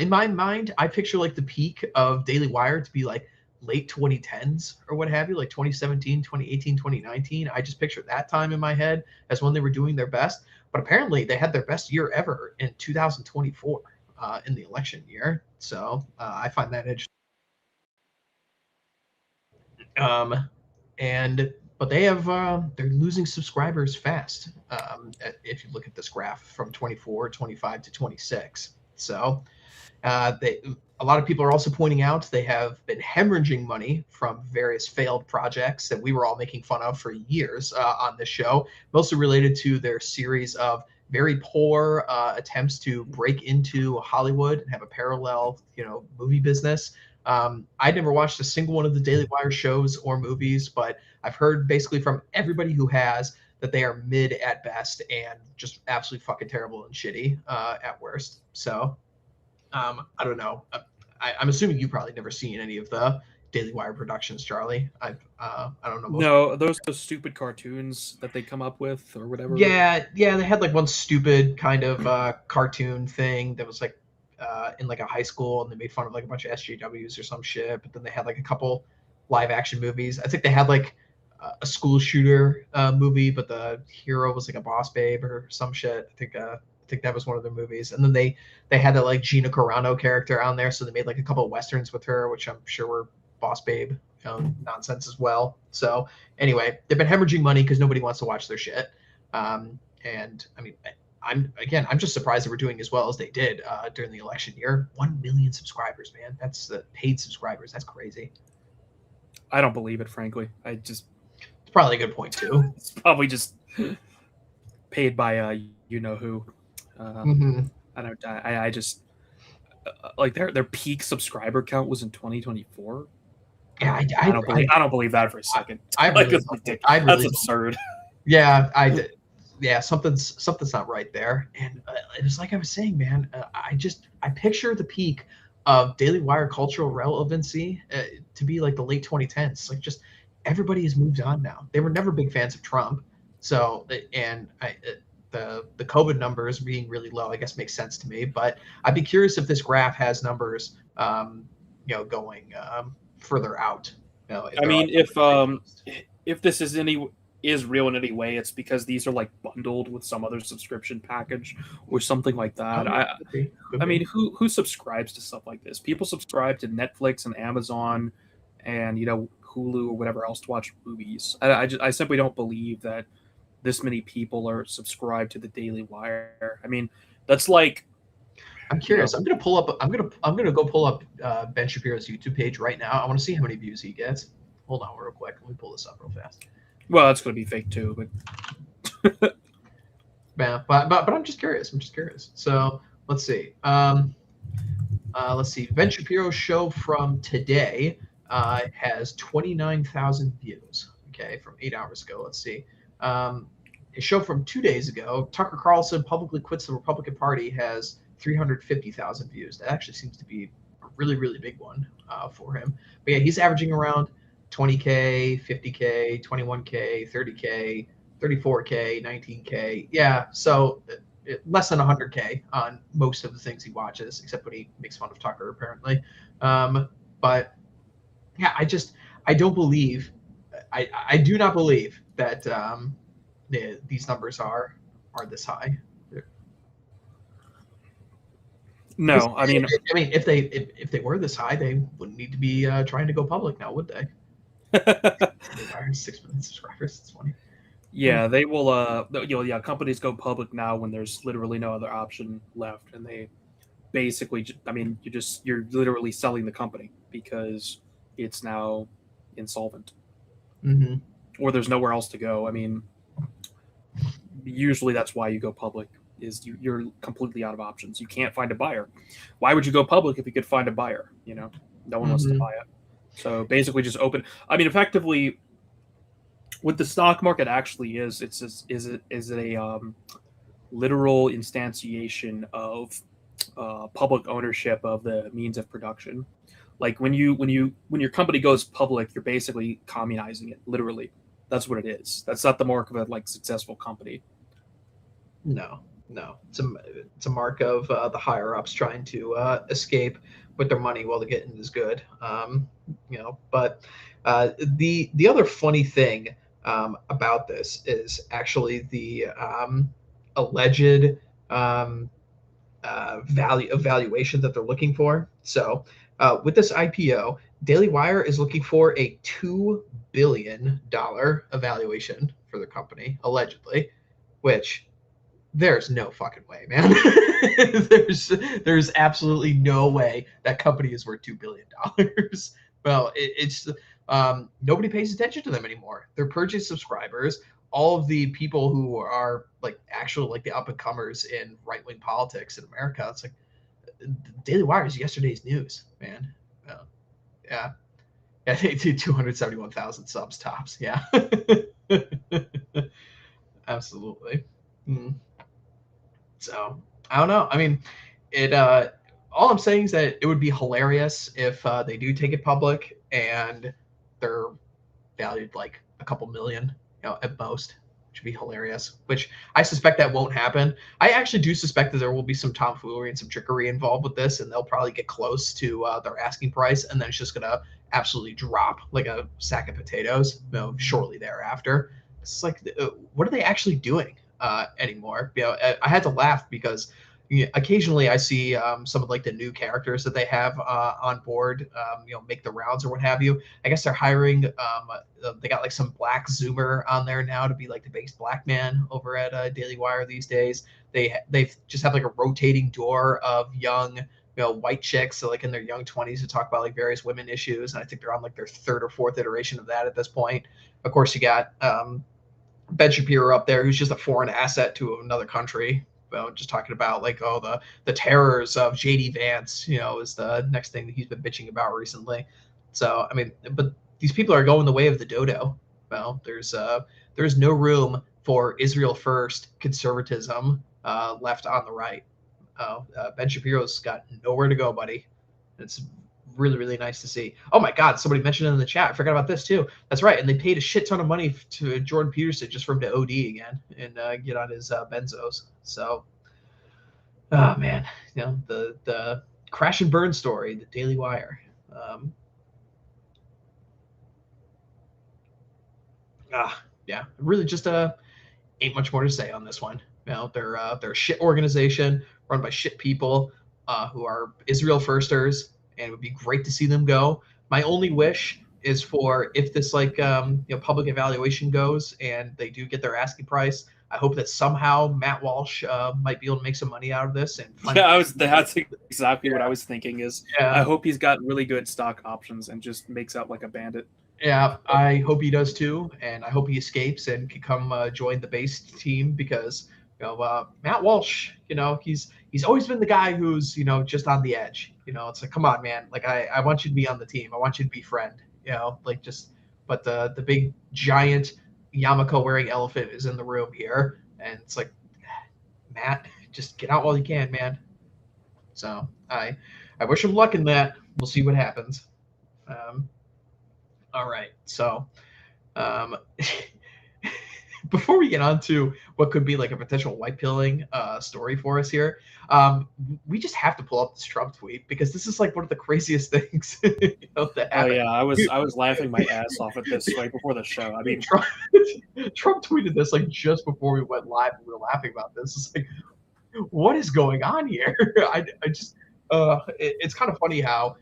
in my mind, I picture like the peak of Daily Wire to be like late 2010s or what have you, like 2017, 2018, 2019. I just picture that time in my head as when they were doing their best. But apparently, they had their best year ever in 2024 in the election year. So I find that interesting. Um, and but they have they're losing subscribers fast. If you look at this graph from 24, 25 to 26. So they a lot of people are also pointing out they have been hemorrhaging money from various failed projects that we were all making fun of for years on this show, mostly related to their series of very poor attempts to break into Hollywood and have a parallel, movie business. I never watched a single one of the Daily Wire shows or movies, but I've heard basically from everybody who has that they are mid at best and just absolutely fucking terrible and shitty at worst. So I don't know. I'm assuming you've probably never seen any of the Daily Wire productions, Charlie. I don't know most. No, those stupid cartoons that they come up with or whatever. Yeah, they had like one stupid kind of cartoon thing that was like in like a high school, and they made fun of like a bunch of SJWs or some shit. But then they had like a couple live action movies. I think they had like a school shooter movie, but the hero was like a boss babe or some shit. I think that was one of their movies. And then they had that like Gina Carano character on there, so they made like a couple of westerns with her, which I'm sure were boss babe nonsense as well. So anyway, they've been hemorrhaging money because nobody wants to watch their shit. And I mean, I'm just surprised they were doing as well as they did during the election year. 1 million subscribers, man. That's the paid subscribers. That's crazy. I don't believe it, frankly. It's Probably a good point too. it's probably just paid by you know who. Mm-hmm. I don't. I just like their peak subscriber count was in 2024. Yeah, I don't believe that for a second. I like really that's ridiculous. I really That's absurd. Yeah, yeah, something's not right there. And it's like I was saying, man, I picture the peak of Daily Wire cultural relevancy to be like the late 2010s. Like just everybody has moved on now. They were never big fans of Trump, so and the COVID numbers being really low, I guess makes sense to me. But I'd be curious if this graph has numbers, going further out. If I there are mean, numbers. if this is real in any way, it's because these are like bundled with some other subscription package or something like that. I mean, who subscribes to stuff like this? People subscribe to Netflix and Amazon, and Hulu or whatever else to watch movies. I simply don't believe that this many people are subscribed to the Daily Wire. I mean, that's like. I'm curious. I'm gonna go pull up Ben Shapiro's YouTube page right now. I want to see how many views he gets. Hold on, real quick. Let me pull this up real fast. Well, that's going to be fake too, but Yeah, but I'm just curious. So let's see. Let's see. Ben Shapiro's show from today has 29,000 views. Okay, from 8 hours ago. Let's see. His show from 2 days ago, Tucker Carlson publicly quits the Republican Party, has 350,000 views. That actually seems to be a really, really big one for him. But yeah, he's averaging around 20K, 50K, 21K, 30K, 34K, 19K. Yeah, so less than 100K on most of the things he watches, except when he makes fun of Tucker, apparently. But yeah, I don't believe, I do not believe that these numbers are this high. Because, No, I mean, I mean, if they were this high, they wouldn't need to be trying to go public now, would they? They wire 6 million subscribers. It's funny. yeah, they will. Yeah, companies go public now when there's literally no other option left, and they basically, I mean, you're literally selling the company because it's now insolvent, Mm-hmm. or there's nowhere else to go. I mean, usually that's why you go public. Is you're completely out of options. You can't find a buyer. Why would you go public if you could find a buyer? You know, no one wants to buy it. So basically, just open. I mean, effectively, what the stock market actually is it a literal instantiation of public ownership of the means of production. Like when your company goes public, you're basically communizing it. Literally, that's what it is. That's not the mark of a successful company. No, no. It's a mark of the higher ups trying to escape with their money while the getting is good. But the other funny thing about this is actually the alleged valuation that they're looking for. So with this IPO, Daily Wire is looking for a $2 billion evaluation for the company, allegedly, which there's no fucking way, man. there's absolutely no way that company is worth $2 billion. Well, it's nobody pays attention to them anymore. They're purging subscribers. All of the people who are like the up and comers in right wing politics in America, it's like Daily Wire is yesterday's news, man. Yeah, yeah, they did 271,000 subs tops. Yeah, absolutely. Mm. So I don't know. I mean, it. All I'm saying is that it would be hilarious if they do take it public and they're valued like a couple million, at most, which would be hilarious. Which I suspect that won't happen. I actually do suspect that there will be some tomfoolery and some trickery involved with this, and they'll probably get close to their asking price, and then it's just gonna absolutely drop like a sack of potatoes, shortly thereafter. It's like, what are they actually doing anymore? I had to laugh because occasionally I see some of like the new characters that they have on board, make the rounds or what have you. I guess they're hiring. They got like some black Zoomer on there now to be like the base black man over at Daily Wire these days. They just have like a rotating door of young white chicks, so like in their young 20s, to talk about like various women issues, and I think they're on like their third or fourth iteration of that at this point. Of course, you got Ben Shapiro up there, who's just a foreign asset to another country. Just talking about like, the terrors of JD Vance, is the next thing that he's been bitching about recently. So I mean, but these people are going the way of the dodo. Well, there's no room for Israel first conservatism left on the right. Ben Shapiro's got nowhere to go, buddy. It's really, really nice to see. Oh my God, somebody mentioned it in the chat. I forgot about this too. That's right. And they paid a shit ton of money to Jordan Peterson just for him to OD again and get on his benzos. So, oh man, the crash and burn story, the Daily Wire. Yeah, really just ain't much more to say on this one. They're a shit organization run by shit people who are Israel firsters, and it would be great to see them go. My only wish is for, if this public evaluation goes and they do get their asking price, I hope that somehow Matt Walsh might be able to make some money out of this. And That's exactly what I was thinking. I hope he's got really good stock options and just makes out like a bandit. Yeah, I hope he does too, and I hope he escapes and can come join the base team, because Matt Walsh, he's always been the guy who's just on the edge. It's like, come on, man, like I want you to be on the team, I want you to be friend, but the big giant yarmulke wearing elephant is in the room here, and it's like, Matt, just get out while you can, man. So I wish him luck in that. We'll see what happens. Um, all right. So um, before we get on to what could be like a potential white pilling story for us here, we just have to pull up this Trump tweet because this is like one of the craziest things that Oh happened. yeah, I was laughing my ass off at this right before the show. I mean, Trump tweeted this like just before we went live, and we were laughing about this. It's like, what is going on here? I just it's kind of funny how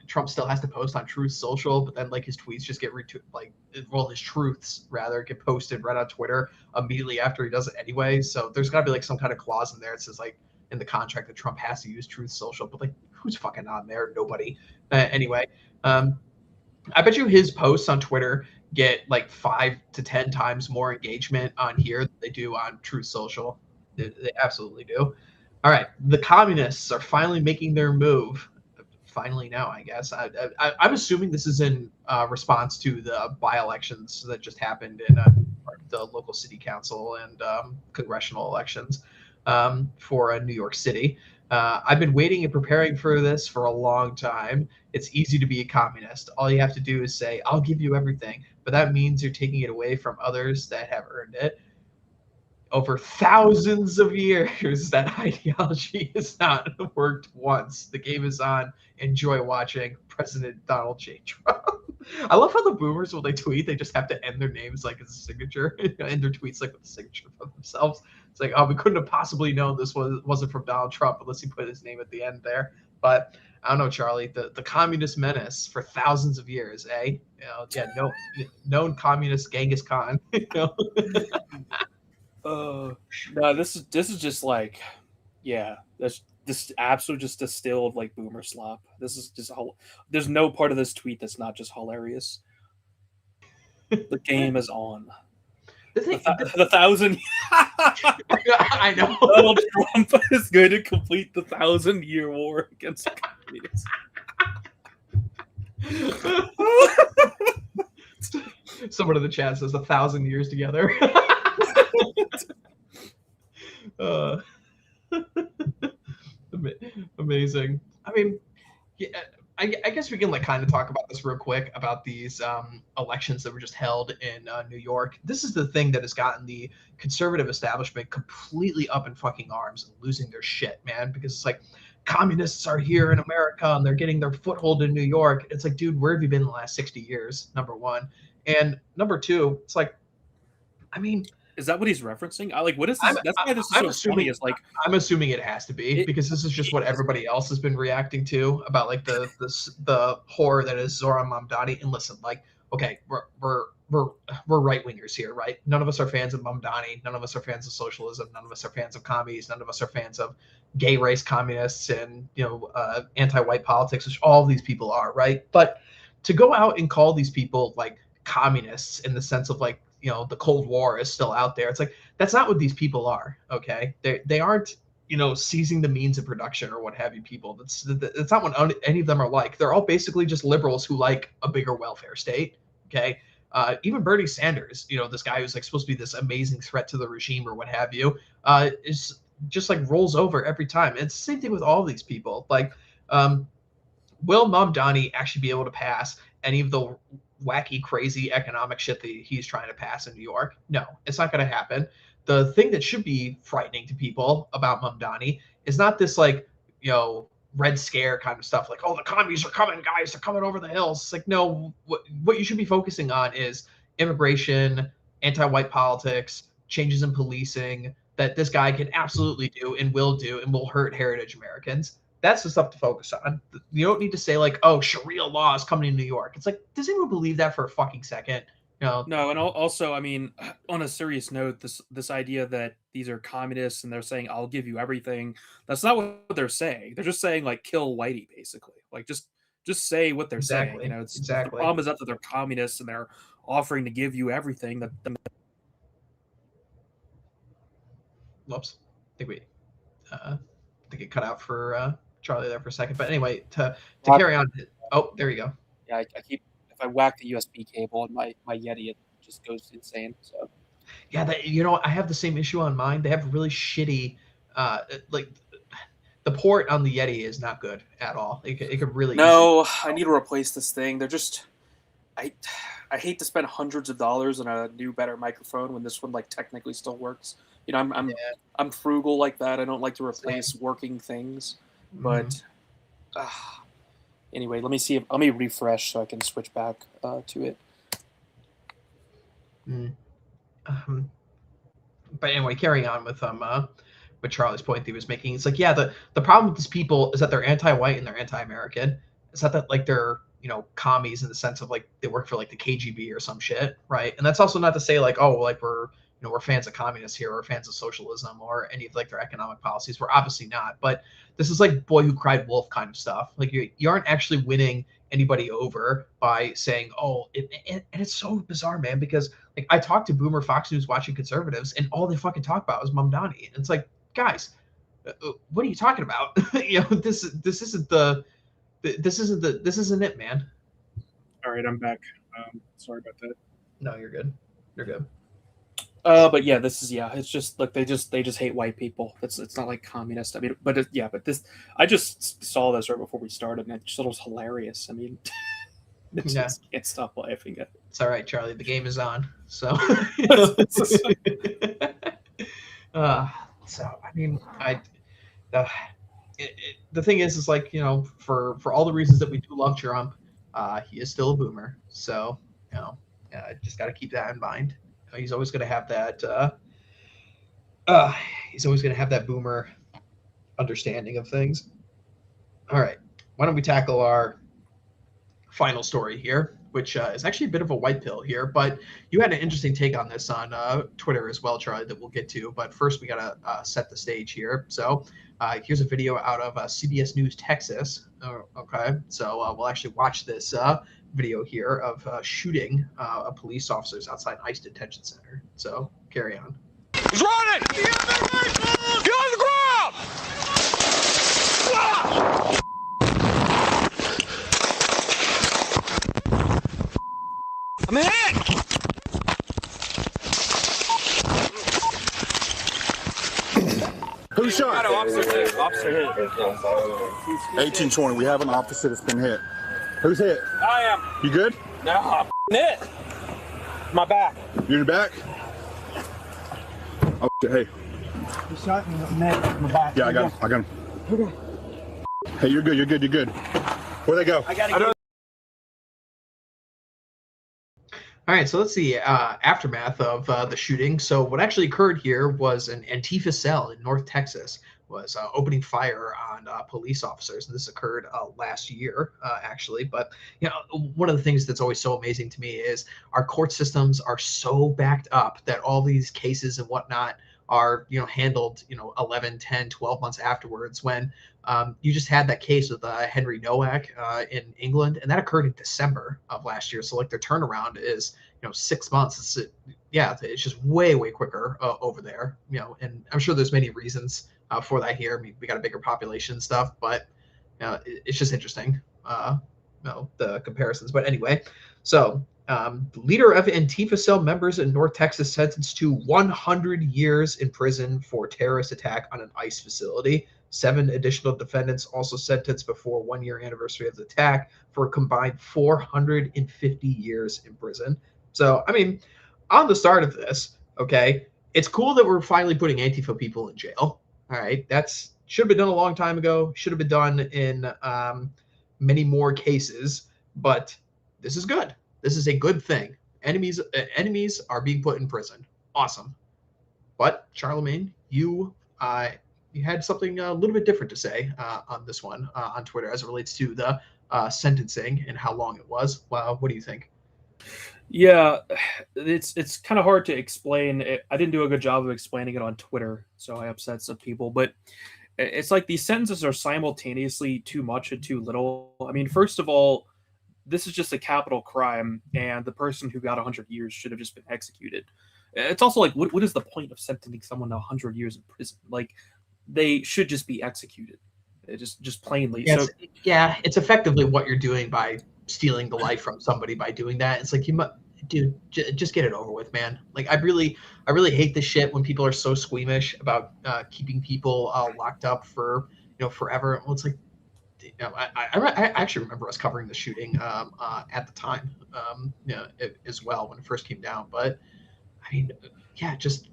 Trump still has to post on Truth Social, but then like his tweets just get his truths rather get posted right on Twitter immediately after he does it anyway. So there's got to be like some kind of clause in there that says like in the contract that Trump has to use Truth Social, but like who's fucking on there? Nobody. Anyway, I bet you his posts on Twitter get like 5 to 10 times more engagement on here than they do on Truth Social. They absolutely do. All right, the communists are finally making their move. Finally, now I guess I'm assuming this is in response to the by-elections that just happened in the local city council and congressional elections for New York City. I've been waiting and preparing for this for a long time. It's easy to be a communist. All you have to do is say, I'll give you everything. But that means you're taking it away from others that have earned it. Over thousands of years, that ideology has not worked once. The game is on. Enjoy watching President Donald J. Trump. I love how the boomers, when they tweet, they just have to end their names like as a signature, end their tweets like with a signature for themselves. It's like, oh, we couldn't have possibly known this wasn't from Donald Trump unless he put his name at the end there. But I don't know, Charlie. The communist menace for thousands of years, eh? Known communist Genghis Khan. no, this is just like, yeah, that's this absolute just distilled like boomer slop. This is just there's no part of this tweet that's not just hilarious. The game is on. The thousand. I know. Donald Trump is going to complete the 1,000-year war against communists. Someone in the chat says 1,000 years together. Amazing. I mean, yeah, I guess we can like kind of talk about this real quick about these elections that were just held in New York. This is the thing that has gotten the conservative establishment completely up in fucking arms and losing their shit, man, because it's like communists are here in America and they're getting their foothold in New York. It's like, dude, where have you been the last 60 years? Number one. And number two, it's like, I mean, is that what he's rereferencing? What is this? That's why this is so funny. Is like, I'm assuming it has to be because this is just what everybody else has been reacting to about like the horror that is Zoran Mamdani. And listen, like, okay, we're right wingers here, right? None of us are fans of Mamdani. None of us are fans of socialism. None of us are fans of commies. None of us are fans of gay race communists and anti-white politics, which all of these people are, right? But to go out and call these people like communists in the sense of like, the Cold War is still out there. It's like, that's not what these people are. Okay. They aren't, seizing the means of production or what have you people. That's not what any of them are like. They're all basically just liberals who like a bigger welfare state. Okay. Even Bernie Sanders, this guy who's like supposed to be this amazing threat to the regime or what have you, is just like rolls over every time. It's the same thing with all of these people. Like, will Mamdani actually be able to pass any of the wacky, crazy economic shit that he's trying to pass in New York? No, it's not going to happen. The thing that should be frightening to people about Mamdani is not this like, Red Scare kind of stuff. Like, oh, the commies are coming, guys, they're coming over the hills. It's like, no, what you should be focusing on is immigration, anti-white politics, changes in policing that this guy can absolutely do and will hurt heritage Americans. That's the stuff to focus on. You don't need to say like, oh, Sharia law is coming to New York. It's like, does anyone believe that for a fucking second? No, and also, I mean, on a serious note, this idea that these are communists and they're saying, I'll give you everything. That's not what they're saying. They're just saying like, kill Whitey, basically. Like, just say what they're saying. The problem is that they're communists and they're offering to give you everything. Whoops. I think it cut out for Charlie there for a second. But anyway, to carry on. Oh, there you go. Yeah, I keep, if I whack the USB cable and my Yeti, it just goes insane. So yeah, I have the same issue on mine. They have really shitty, like the port on the Yeti is not good at all. It could really No, I need to replace this thing. They're just I hate to spend hundreds of dollars on a new, better microphone when this one like technically still works. You know, I'm frugal like that. I don't like to replace working things. But anyway, let me refresh so I can switch back to it. But anyway, carrying on with Charlie's point that he was making. It's like, yeah, the problem with these people is that they're anti-white and they're anti-American. It's not that like they're, you know, commies in the sense of like they work for like the KGB or some shit, right? And that's also not to say like, oh, like we're fans of communists here or fans of socialism or any of like their economic policies. We're obviously not. But this is like boy who cried wolf kind of stuff. Like you aren't actually winning anybody over by saying, oh, and it's so bizarre, man, because like I talked to Boomer Fox News watching conservatives and all they fucking talk about is Mamdani. And it's like, guys, what are you talking about? You know, this isn't it, man. All right, I'm back. Sorry about that. No, you're good. You're good. But yeah, it's just like they just hate white people. It's not like communist. I mean, but this I just saw this right before we started, and it just was hilarious. I mean, just can't stop laughing at it. It's all right, Charlie. The game is on. So, so I mean, the thing is like, you know, for all the reasons that we do love Trump, he is still a boomer. So, you know, just got to keep that in mind. He's always going to have that. He's always going to have that boomer understanding of things. All right, why don't we tackle our final story here, which is actually a bit of a white pill here, but you had an interesting take on this on Twitter as well, Charlie, that we'll get to. But first, we got to set the stage here. So here's a video out of CBS News Texas. Okay, so we'll actually watch this video here of shooting a police officers outside ICE detention center. So carry on. He's running! Get on the ground! I'm hit! Who shot? Officer hit. 1820. We have an officer that's been hit. Who's hit? I am. You good? No, I'm hit. My back. You in the back? Oh, hey. He shot me in the neck, in the back. Yeah, I got him. Hey, you're good. You're good. Where'd they go? I gotta All right, so let's see, aftermath of the shooting. So what actually occurred here was an Antifa cell in North Texas was opening fire on police officers. And this occurred last year, actually. But, you know, one of the things that's always so amazing to me is our court systems are so backed up that all these cases and whatnot are, you know, handled, you know, 11, 10, 12 months afterwards when you just had that case with Henry Nowak in England, and that occurred in December of last year. So like their turnaround is, you know, 6 months. It's just way quicker over there, you know, and I'm sure there's many reasons for that here. I mean, we got a bigger population and stuff, but you know, it's just interesting, you know, the comparisons. But anyway, so the leader of Antifa cell members in North Texas sentenced to 100 years in prison for terrorist attack on an ICE facility. 7 additional defendants also sentenced before 1 year anniversary of the attack for a combined 450 years in prison. So, I mean, on the start of this, okay, it's cool that we're finally putting Antifa people in jail. All right, that's should have been done a long time ago. Should have been done in many more cases, but this is good. This is a good thing. Enemies are being put in prison. Awesome. But Charlemagne, you had something a little bit different to say on this one on Twitter as it relates to the sentencing and how long it was. Well, what do you think? Yeah, it's kind of hard to explain. I didn't do a good job of explaining it on Twitter, so I upset some people. But it's like these sentences are simultaneously too much and too little. I mean, first of all, this is just a capital crime, and the person who got 100 years should have just been executed. It's also like, what is the point of sentencing someone to 100 years in prison? Like, they should just be executed, just plainly. Yes, so, yeah, it's effectively what you're doing by stealing the life from somebody by doing that. It's like, dude, just get it over with, man. Like, I really hate this shit when people are so squeamish about keeping people locked up for, forever. Well, it's like, I actually remember us covering the shooting at the time, as well when it first came down. But I mean, yeah, just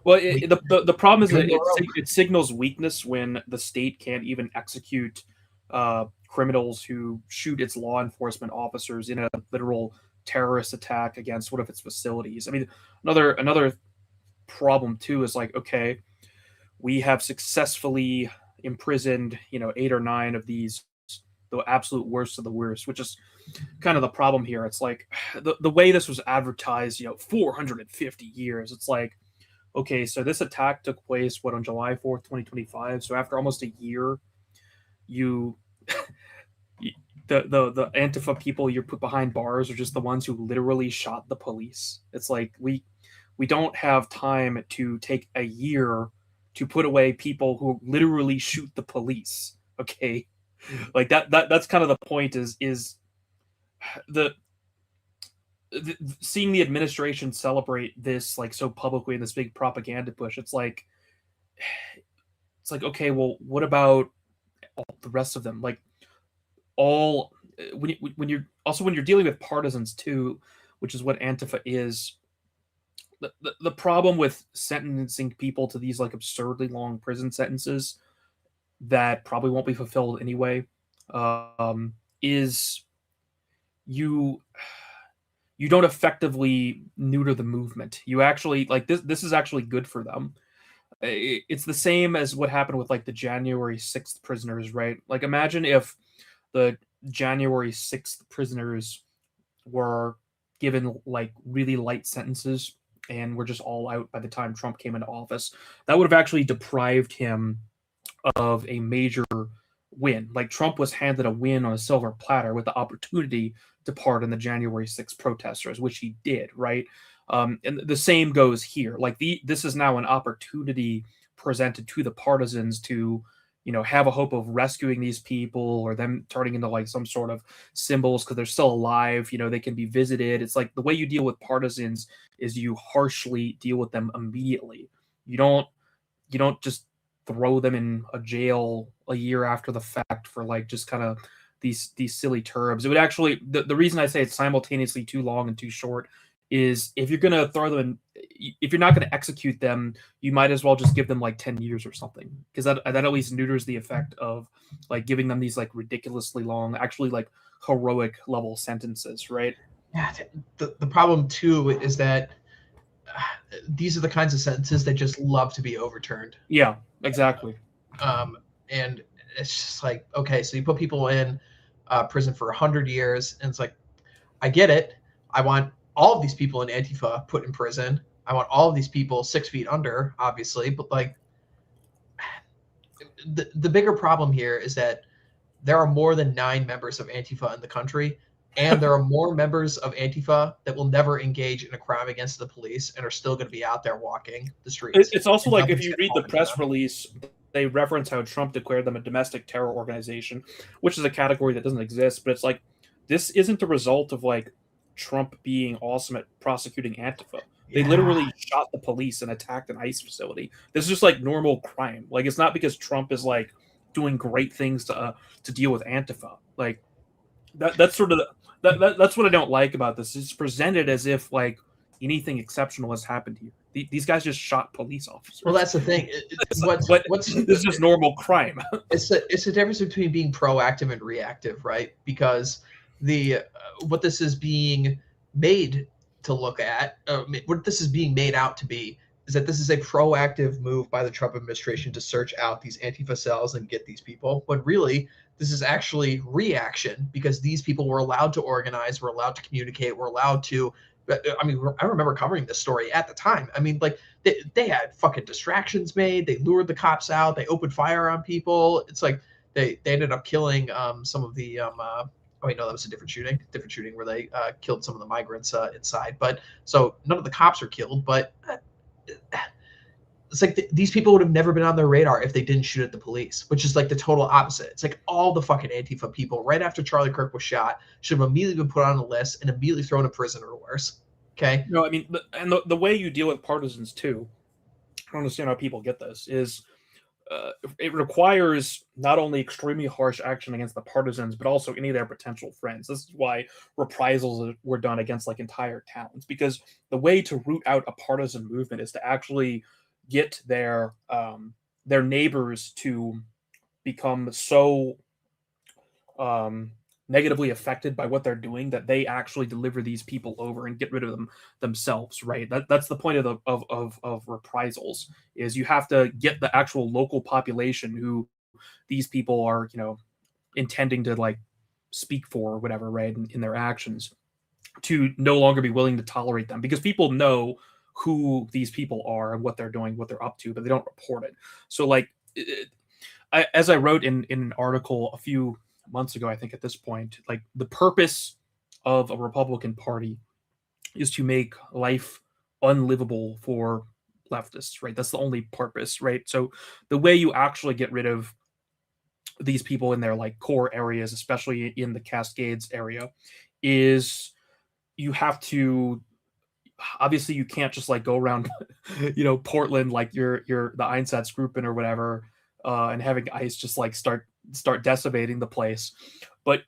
Well, we the problem is that go rogue. it signals weakness when the state can't even execute criminals who shoot its law enforcement officers in a literal terrorist attack against one of its facilities. I mean, another problem too is like, okay, we have successfully imprisoned 8 or 9 of these, the absolute worst of the worst, which is kind of the problem here. It's like the way this was advertised, 450 years. It's like, okay, so this attack took place on July 4th, 2025. So after almost a year, you the Antifa people you put behind bars are just the ones who literally shot the police. It's like we don't have time to take a year to put away people who literally shoot the police. Okay, like that's kind of the point. Is the seeing the administration celebrate this like so publicly in this big propaganda push. It's like okay, well, what about all the rest of them? Like all when you're dealing with partisans too, which is what Antifa is. The problem with sentencing people to these like absurdly long prison sentences that probably won't be fulfilled anyway, is you don't effectively neuter the movement. You actually like this is actually good for them. It's the same as what happened with like the January 6th prisoners, right? Like imagine if the January 6th prisoners were given like really light sentences and were just all out by the time Trump came into office. That would have actually deprived him of a major win. Like Trump was handed a win on a silver platter with the opportunity to pardon the January 6th protesters, which he did, right? And the same goes here. Like this is now an opportunity presented to the partisans to, have a hope of rescuing these people or them turning into like some sort of symbols because they're still alive. They can be visited. It's like the way you deal with partisans is you harshly deal with them immediately. You don't just throw them in a jail a year after the fact for like just kind of these silly terms. It would actually the reason I say it's simultaneously too long and too short is if you're gonna throw them in, if you're not gonna execute them, you might as well just give them like 10 years or something, because that at least neuters the effect of like giving them these like ridiculously long, actually like heroic level sentences, right? Yeah, the problem too is that these are the kinds of sentences that just love to be overturned. Yeah, exactly. And it's just like, okay, so you put people in prison for 100 years, and it's like, I get it. I want all of these people in Antifa put in prison. I want all of these people 6 feet under, obviously, but like the bigger problem here is that there are more than 9 members of Antifa in the country, and there are more members of Antifa that will never engage in a crime against the police and are still going to be out there walking the streets. It's also And like if nothing's you gonna read the happen to press them. release, they reference how Trump declared them a domestic terror organization, which is a category that doesn't exist. But it's like this isn't the result of like Trump being awesome at prosecuting Antifa. They Yeah. literally shot the police and attacked an ICE facility. This is just like normal crime. Like it's not because Trump is like doing great things to deal with Antifa. Like that's sort of that's what I don't like about this. It's presented as if like anything exceptional has happened here. These guys just shot police officers. Well, that's the thing. What's This is just normal crime. it's the difference between being proactive and reactive, right? Because the what this is being made to look at, what this is being made out to be, is that this is a proactive move by the Trump administration to search out these Antifa cells and get these people. When really, this is actually reaction, because these people were allowed to organize, were allowed to communicate, were allowed to. I mean, I remember covering this story at the time. I mean, like they had fucking distractions made. They lured the cops out. They opened fire on people. It's like they ended up killing some of the oh wait, no, that was a different shooting where they killed some of the migrants inside. But so none of the cops are killed, but it's like these people would have never been on their radar if they didn't shoot at the police, which is like the total opposite. It's like all the fucking Antifa people right after Charlie Kirk was shot should have immediately been put on a list and immediately thrown in prison or worse. Okay. No, I mean, the way you deal with partisans too, I don't understand how people get this, is it requires not only extremely harsh action against the partisans, but also any of their potential friends. This is why reprisals were done against like entire towns, because the way to root out a partisan movement is to actually get their neighbors to become so negatively affected by what they're doing that they actually deliver these people over and get rid of them themselves, right? That's the point of of reprisals, is you have to get the actual local population who these people are, intending to like speak for or whatever, right, in their actions, to no longer be willing to tolerate them, because people know who these people are and what they're doing, what they're up to, but they don't report it. So like as I wrote in an article a few months ago, I think at this point, like the purpose of a Republican Party is to make life unlivable for leftists, right? That's the only purpose, right? So the way you actually get rid of these people in their like core areas, especially in the Cascades area, is you have to, obviously you can't just like go around Portland like you're the Einsatzgruppen or whatever, and having ICE just like start decimating the place. But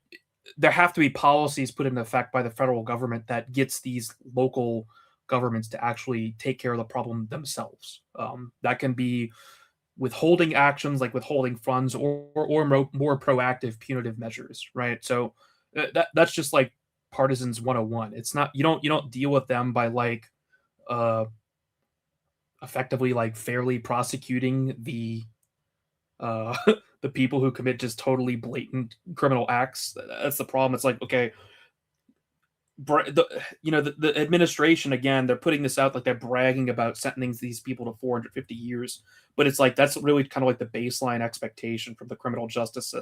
there have to be policies put into effect by the federal government that gets these local governments to actually take care of the problem themselves. That can be withholding actions like withholding funds, or more proactive punitive measures, right? So that's just like partisans 101. It's not, you don't deal with them by like effectively like fairly prosecuting the the people who commit just totally blatant criminal acts. That's the problem. It's like, okay, the administration, again, they're putting this out like they're bragging about sentencing these people to 450 years, but it's like that's really kind of like the baseline expectation from the criminal justice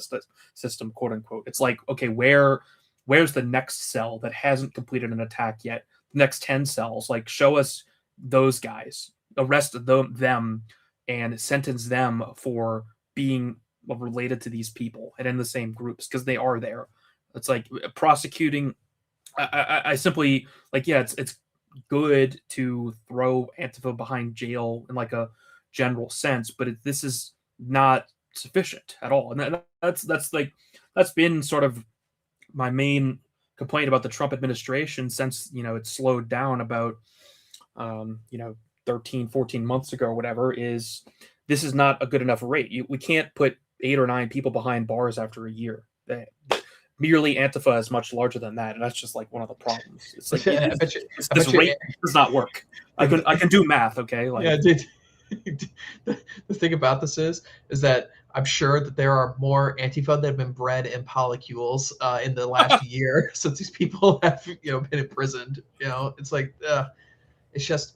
system, quote unquote. It's like, okay, where's the next cell that hasn't completed an attack yet? The next 10 cells, like show us those guys, arrest them and sentence them for being related to these people and in the same groups, because they are there. It's like prosecuting. I simply like, yeah, it's good to throw Antifa behind jail in like a general sense, but this is not sufficient at all. And that's been sort of my main complaint about the Trump administration since it slowed down about 13, 14 months ago or whatever, is this is not a good enough rate. We can't put 8 or 9 people behind bars after a year. Merely Antifa is much larger than that, and that's just like one of the problems. It's like this rate does not work. I can do math, okay? Like, yeah, dude. The thing about this is that I'm sure that there are more Antifa that have been bred in polycules in the last year since these people have been imprisoned. It's like it's just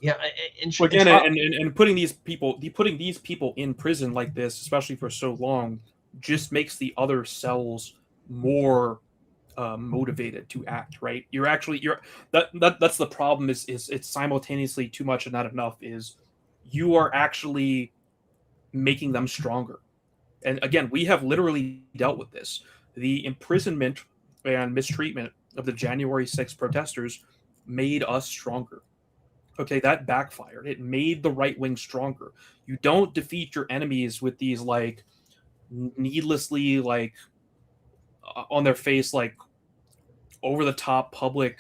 and putting these people in prison like this, especially for so long, just makes the other cells more motivated to act, right? That's the problem, is it's simultaneously too much and not enough. Is you are actually making them stronger. And again, we have literally dealt with this. The imprisonment and mistreatment of the January 6th protesters made us stronger. Okay, that backfired. It made the right wing stronger. You don't defeat your enemies with these like needlessly like on their face like over the top public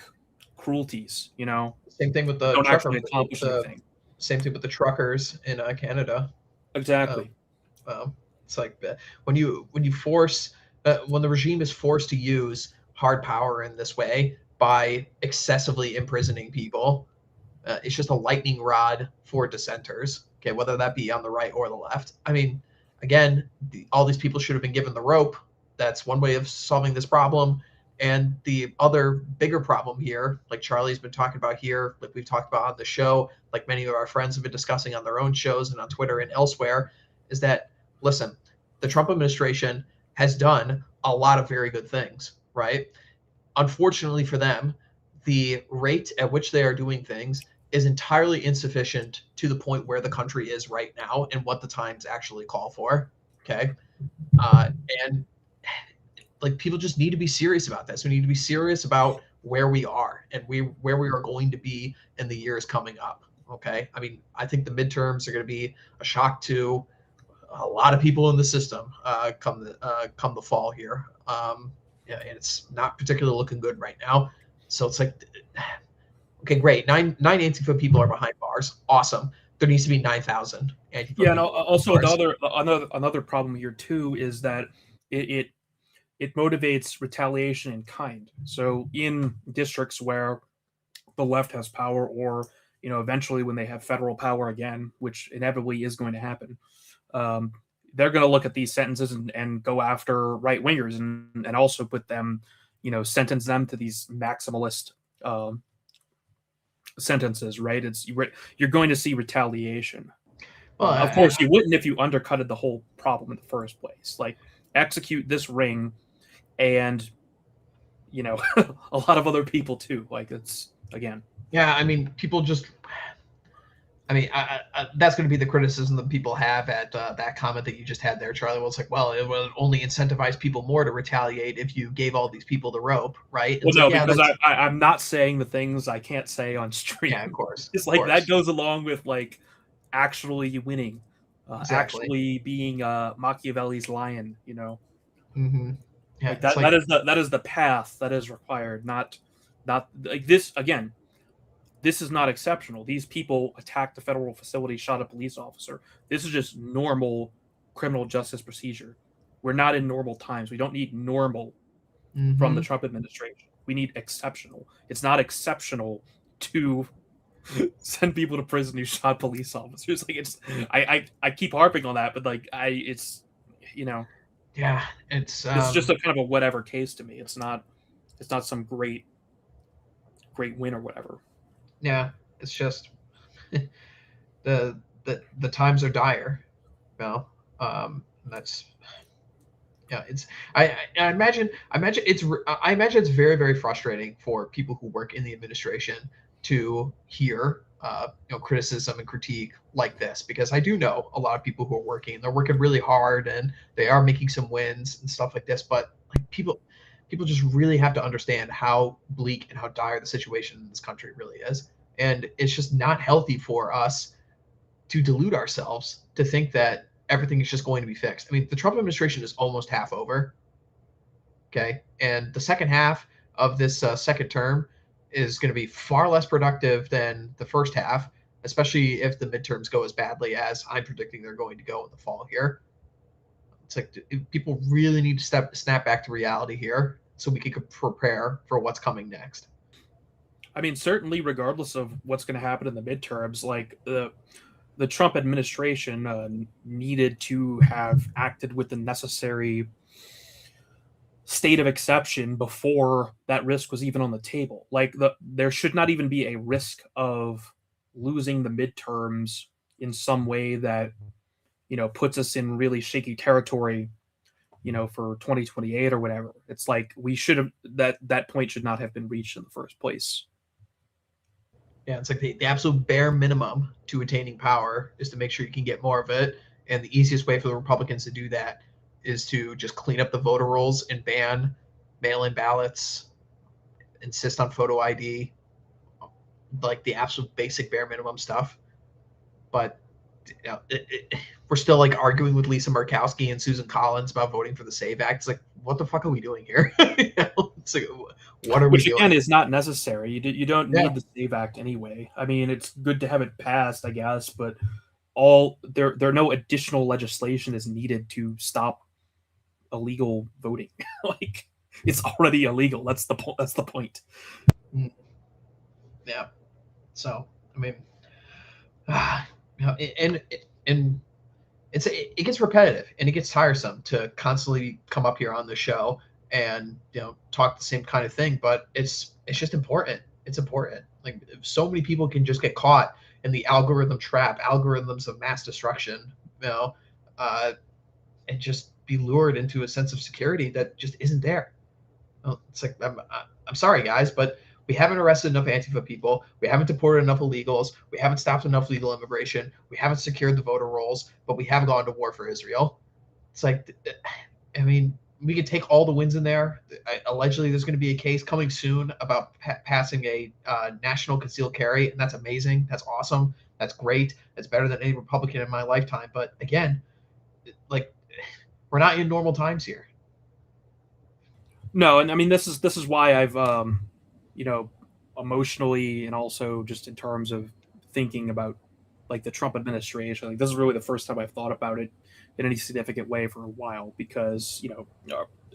cruelties. Same thing with the don't trucker, actually accomplish anything. Same thing with the truckers in Canada. Exactly. It's like when you force when the regime is forced to use hard power in this way by excessively imprisoning people, it's just a lightning rod for dissenters. Okay, whether that be on the right or the left. I mean, again, all these people should have been given the rope. That's one way of solving this problem. And the other bigger problem here, like Charlie's been talking about here, like we've talked about on the show, like many of our friends have been discussing on their own shows and on Twitter and elsewhere, is that, listen, the Trump administration has done a lot of very good things, right? Unfortunately for them, the rate at which they are doing things is entirely insufficient to the point where the country is right now and what the times actually call for. Okay. And like people just need to be serious about this. We need to be serious about where we are and where we are going to be in the years coming up. Okay. I mean, I think the midterms are going to be a shock to a lot of people in the system come the fall here. Yeah, and it's not particularly looking good right now. So it's like, okay, great. Nine Antifa people are behind bars. Awesome. There needs to be 9,000 Antifa Yeah, and people also behind bars. another problem here too is that it it motivates retaliation in kind. So in districts where the left has power, or eventually when they have federal power again, which inevitably is going to happen, um, they're going to look at these sentences and go after right wingers, and also put them, sentence them to these maximalist um, sentences. Right? You're going to see retaliation. Well, Of course, you wouldn't if you undercutted the whole problem in the first place. Like, execute this ring, and a lot of other people too. Like, it's again. yeah, I mean, people just. I mean, that's going to be the criticism that people have at that comment that you just had there, Charlie. Well, it's like, well, it would only incentivize people more to retaliate if you gave all these people the rope, right? And Well, it's no, like, yeah, because that's, I'm not saying the things I can't say on stream. yeah, of course. It's of like course. that goes along with like actually winning, Exactly. actually being Machiavelli's lion. Mm-hmm. Yeah, Like it's that. like, That is the path that is required. Not like this again. This is not exceptional. These people attacked the federal facility, shot a police officer. This is just normal criminal justice procedure. We're not in normal times. We don't need normal from the mm-hmm. Trump administration. We need exceptional. It's not exceptional to send people to prison who shot police officers. Like, I keep harping on that, but like it's Yeah, it's it's just a kind of a whatever case to me. It's not some great win or whatever. yeah, it's just the times are dire, you know. That's yeah, it's I imagine it's very very frustrating for people who work in the administration to hear criticism and critique like this, because I do know a lot of people who are working, they're working really hard and they are making some wins and stuff like this, but like people just really have to understand how bleak and how dire the situation in this country really is, and it's just not healthy for us to delude ourselves to think that everything is just going to be fixed. I mean, the Trump administration is almost half over. Okay. And the second half of this second term is going to be far less productive than the first half, especially if the midterms go as badly as I'm predicting they're going to go in the fall here. It's like people really need to snap back to reality here so we can prepare for what's coming next. I mean, certainly, regardless of what's going to happen in the midterms, like the Trump administration needed to have acted with the necessary state of exception before that risk was even on the table. Like, there should not even be a risk of losing the midterms in some way that puts us in really shaky territory for 2028 or whatever. It's like we should have that point should not have been reached in the first place. Yeah, it's like the absolute bare minimum to attaining power is to make sure you can get more of it. And the easiest way for the Republicans to do that is to just clean up the voter rolls and ban mail-in ballots, insist on photo ID, like the absolute basic bare minimum stuff. But we're still like arguing with Lisa Murkowski and Susan Collins about voting for the SAVE Act. It's like, what the fuck are we doing here? It's like, what are we doing? Which again is not necessary. You don't need the SAVE Act anyway. I mean, it's good to have it passed, I guess, but there no additional legislation is needed to stop illegal voting. Like, it's already illegal. That's the point. That's the point. Yeah. So I mean, and it gets repetitive and it gets tiresome to constantly come up here on the show and talk the same kind of thing, but it's just important. It's important. Like, so many people can just get caught in the algorithm trap, algorithms of mass destruction, and just be lured into a sense of security that just isn't there. It's like, I'm sorry guys, but we haven't arrested enough Antifa people. We haven't deported enough illegals. We haven't stopped enough legal immigration. We haven't secured the voter rolls, but we have gone to war for Israel. It's like, I mean, we could take all the wins in there. Allegedly, there's going to be a case coming soon about passing a national concealed carry, and that's amazing. That's awesome. That's great. That's better than any Republican in my lifetime. But again, like we're not in normal times here. No, and I mean this is why I've you know, emotionally and also just in terms of thinking about like the Trump administration. Like this is really the first time I've thought about it in any significant way for a while because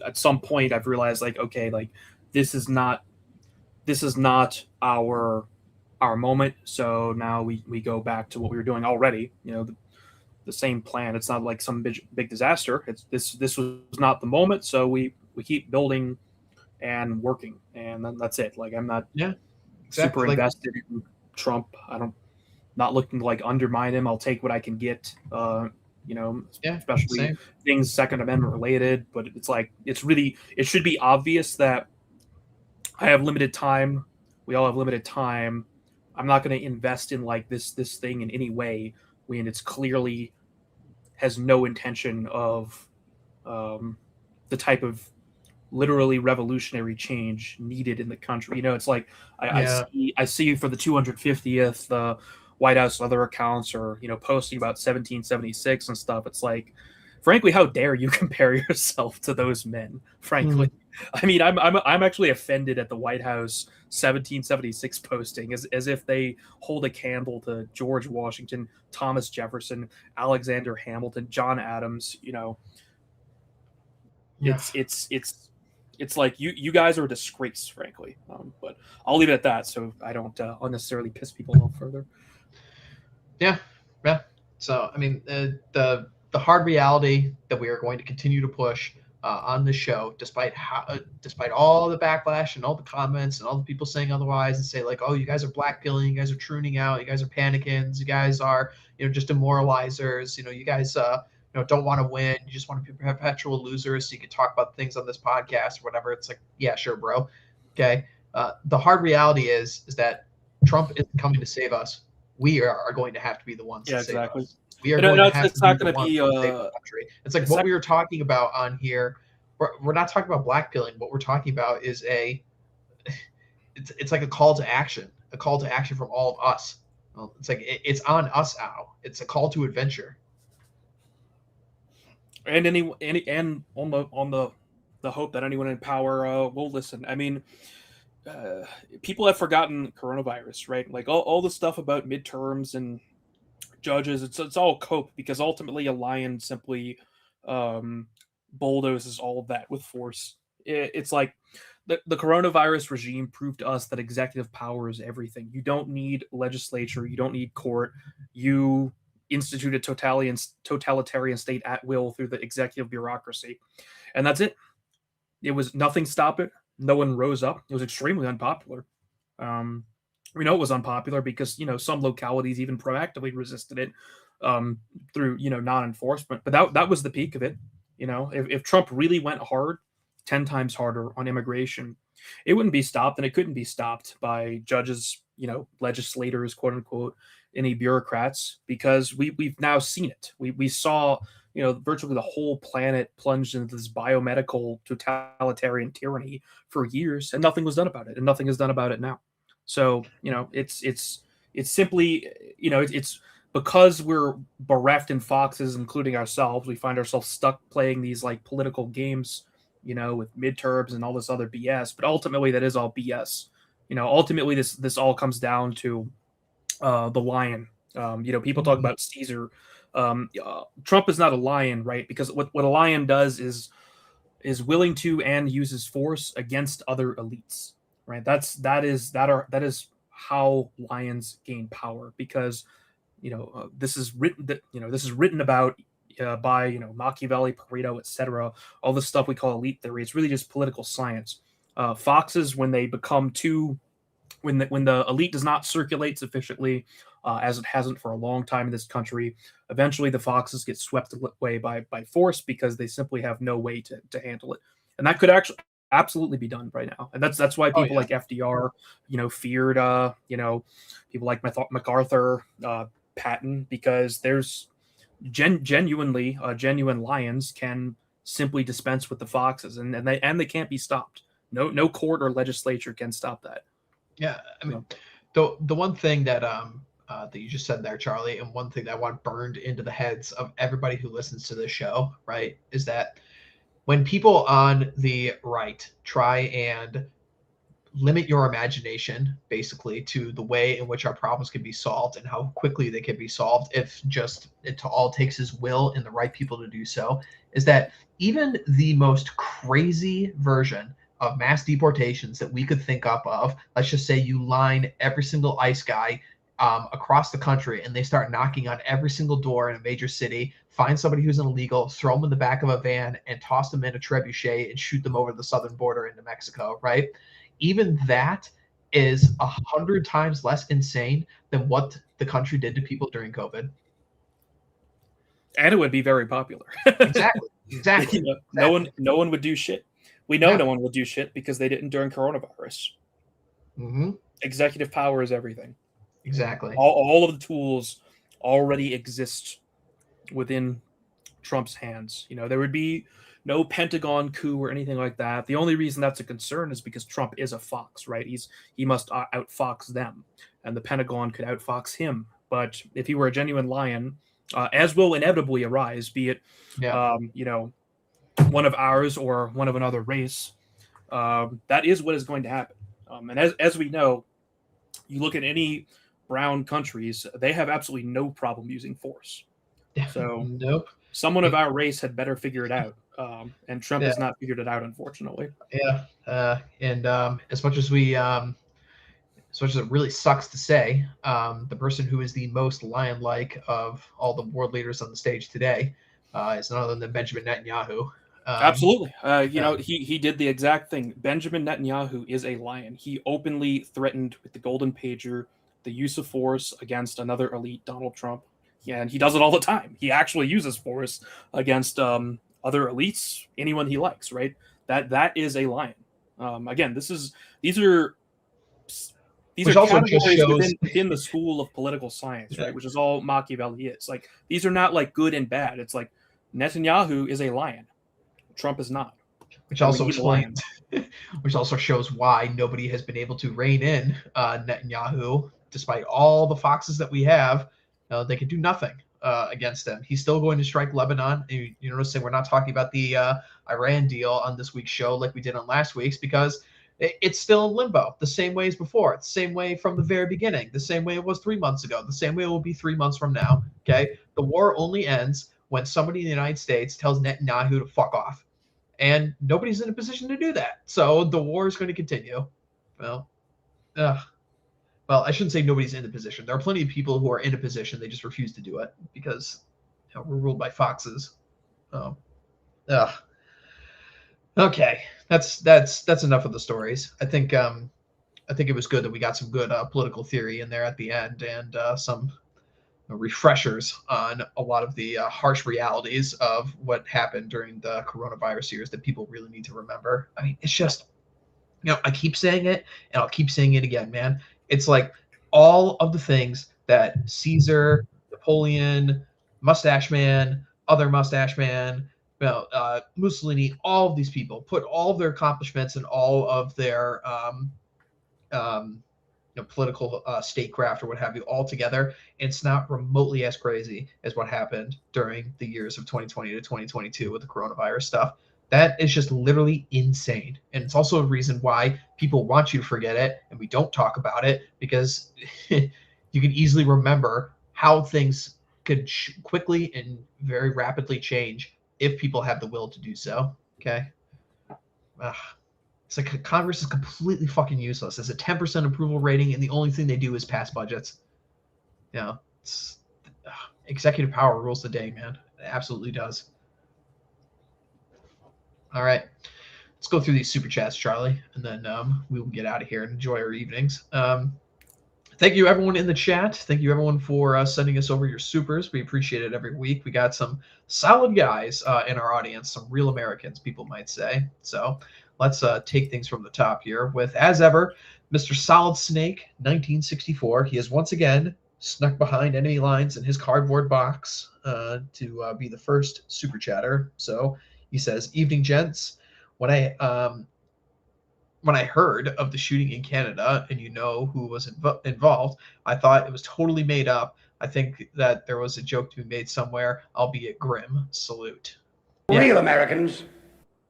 at some point I've realized like okay, like this is not our moment. So now we go back to what we were doing already. The same plan. It's not like some big disaster. It's this was not the moment. So we keep building and working, and that's it. Like I'm not Yeah, super exactly. Like, invested in Trump. I don't not looking to like undermine him. I'll take what I can get. yeah, Especially same. things Second Amendment related. But it's like it should be obvious that I have limited time. We all have limited time. I'm not going to invest in like this thing in any way when it's clearly has no intention of the type of literally revolutionary change needed in the country. It's like Yeah, I see for the 250th White House and other accounts or posting about 1776 and stuff. It's like, frankly, how dare you compare yourself to those men? Frankly, I mean, I'm actually offended at the White House 1776 posting as if they hold a candle to George Washington, Thomas Jefferson, Alexander Hamilton, John Adams. yeah, It's like you guys are a disgrace, frankly. But I'll leave it at that, so I don't unnecessarily piss people off further. yeah, yeah. So I mean, the hard reality that we are going to continue to push on the show, despite all the backlash and all the comments and all the people saying otherwise, and say like, oh, you guys are blackpilling, you guys are tuning out, you guys are panicking, you guys are just demoralizers, you guys don't want to win, you just want to be perpetual losers, so you can talk about things on this podcast or whatever. It's like, yeah, sure, bro. Okay. The hard reality is that Trump isn't coming to save us. We are going to have to be the ones to save us. We are going to have to be the ones to save the country. It's like what we were talking about on here. We're not talking about blackpilling. What we're talking about is it's like a call to action from all of us. It's like it's on us now. It's a call to adventure. And and on the hope that anyone in power will listen. I mean, people have forgotten coronavirus, right? Like all the stuff about midterms and judges, it's all cope because ultimately a lion simply bulldozes all of that with force. It's like the coronavirus regime proved to us that executive power is everything. You don't need legislature, you don't need court. You institute a totalitarian state at will through the executive bureaucracy, and that's it. It was nothing stop it. No one rose up. It was extremely unpopular. We know it was unpopular because some localities even proactively resisted it through non-enforcement. But that was the peak of it. If Trump really went hard, 10 times harder on immigration, it wouldn't be stopped, and it couldn't be stopped by judges, legislators, quote unquote, any bureaucrats, because we've now seen it. We saw virtually the whole planet plunged into this biomedical totalitarian tyranny for years, and nothing was done about it, and nothing is done about it now. So it's simply it's because we're bereft in foxes, including ourselves. We find ourselves stuck playing these like political games, with midterms and all this other BS. But ultimately, that is all BS. Ultimately, this all comes down to the lion. People talk about Caesar. Trump is not a lion, right? Because what a lion does is willing to and uses force against other elites, right? That is how lions gain power, because this is written about by Machiavelli, Pareto, etc. All the stuff we call elite theory. It's really just political science. Foxes, when they become too when the elite does not circulate sufficiently, as it hasn't for a long time in this country, eventually the foxes get swept away by force because they simply have no way to handle it. And that could actually absolutely be done right now. And that's why people like FDR, feared people like MacArthur, Patton, because there's genuine lions can simply dispense with the foxes, and they can't be stopped. No court or legislature can stop that. Yeah, I mean, the one thing that that you just said there, Charlie. And one thing that I want burned into the heads of everybody who listens to this show, right, is that when people on the right try and limit your imagination basically to the way in which our problems can be solved and how quickly they can be solved if just it all takes is will and the right people to do so, is that even the most crazy version of mass deportations that we could think up of, let's just say you line every single ICE guy across the country and they start knocking on every single door in a major city, find somebody who's an illegal, throw them in the back of a van and toss them in a trebuchet and shoot them over the southern border into Mexico, right? Even that is 100 times less insane than what the country did to people during COVID. And it would be very popular. Exactly. Exactly. You know, no one would do shit. We know no one will do shit because they didn't during coronavirus. Mm-hmm. Executive power is everything. Exactly. All of the tools already exist within Trump's hands. You know, there would be no Pentagon coup or anything like that. The only reason that's a concern is because Trump is a fox, right? He must outfox them, and the Pentagon could outfox him. But if he were a genuine lion, as will inevitably arise, be it you know, one of ours or one of another race, that is what is going to happen. And as we know, you look at any brown countries, they have absolutely no problem using force. So nope. Someone of our race had better figure it out, and Trump has not figured it out, unfortunately. Yeah, and as much as it really sucks to say, the person who is the most lion-like of all the world leaders on the stage today is none other than Benjamin Netanyahu. Absolutely. You know, he did the exact thing. Benjamin Netanyahu is a lion. He openly threatened with the golden pager the use of force against another elite, Donald Trump. Yeah, and he does it all the time. He actually uses force against other elites, anyone he likes, right? That is a lion. Again, these are categories within the school of political science, right? Which is all Machiavelli is. Like, these are not like good and bad. It's like Netanyahu is a lion. Trump is not. Which also explains, which also shows why nobody has been able to rein in Netanyahu, despite all the foxes that we have. They can do nothing against them. He's still going to strike Lebanon. You notice that we're not talking about the Iran deal on this week's show like we did on last week's, because it's still in limbo, the same way as before. It's the same way from the very beginning, the same way it was 3 months ago, the same way it will be 3 months from now. Okay, the war only ends when somebody in the United States tells Netanyahu to fuck off. And nobody's in a position to do that. So the war is going to continue. Well, I shouldn't say nobody's in the position. There are plenty of people who are in a position. They just refuse to do it because we're ruled by foxes. Okay, that's enough of the stories. I think it was good that we got some good political theory in there at the end and some refreshers on a lot of the harsh realities of what happened during the coronavirus years that people really need to remember. I mean, it's just, I keep saying it and I'll keep saying it again, man. It's like all of the things that Caesar, Napoleon, Mustache Man, other Mustache Man, Mussolini, all of these people put all of their accomplishments and all of their political statecraft or what have you all together. It's not remotely as crazy as what happened during the years of 2020 to 2022 with the coronavirus stuff. That is just literally insane. And it's also a reason why people want you to forget it and we don't talk about it, because you can easily remember how things could quickly and very rapidly change if people have the will to do so. Okay. It's like Congress is completely fucking useless. It's a 10% approval rating, and the only thing they do is pass budgets. Executive power rules the day, man. It absolutely does. All right. Let's go through these super chats, Charlie, and then we will get out of here and enjoy our evenings. Thank you, everyone in the chat. Thank you, everyone, for sending us over your supers. We appreciate it every week. We got some solid guys in our audience, some real Americans, people might say. So let's take things from the top here with, as ever, Mr. Solid Snake, 1964. He has once again snuck behind enemy lines in his cardboard box to be the first super chatter. So he says, "Evening, gents. When when I heard of the shooting in Canada and who was involved, I thought it was totally made up. I think that there was a joke to be made somewhere, albeit grim. Salute. Yeah. Real Americans.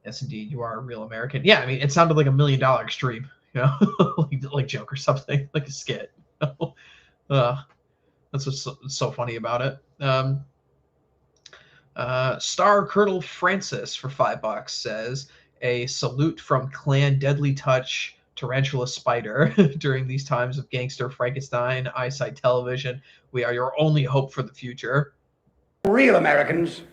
Yes, indeed, you are a real American. Yeah, I mean, it sounded like $1 million extreme, like joke or something, like a skit. That's what's so funny about it. Star Colonel Francis for $5 says, a salute from Clan Deadly Touch Tarantula Spider during these times of gangster Frankenstein eyesight television. We are your only hope for the future. Real Americans.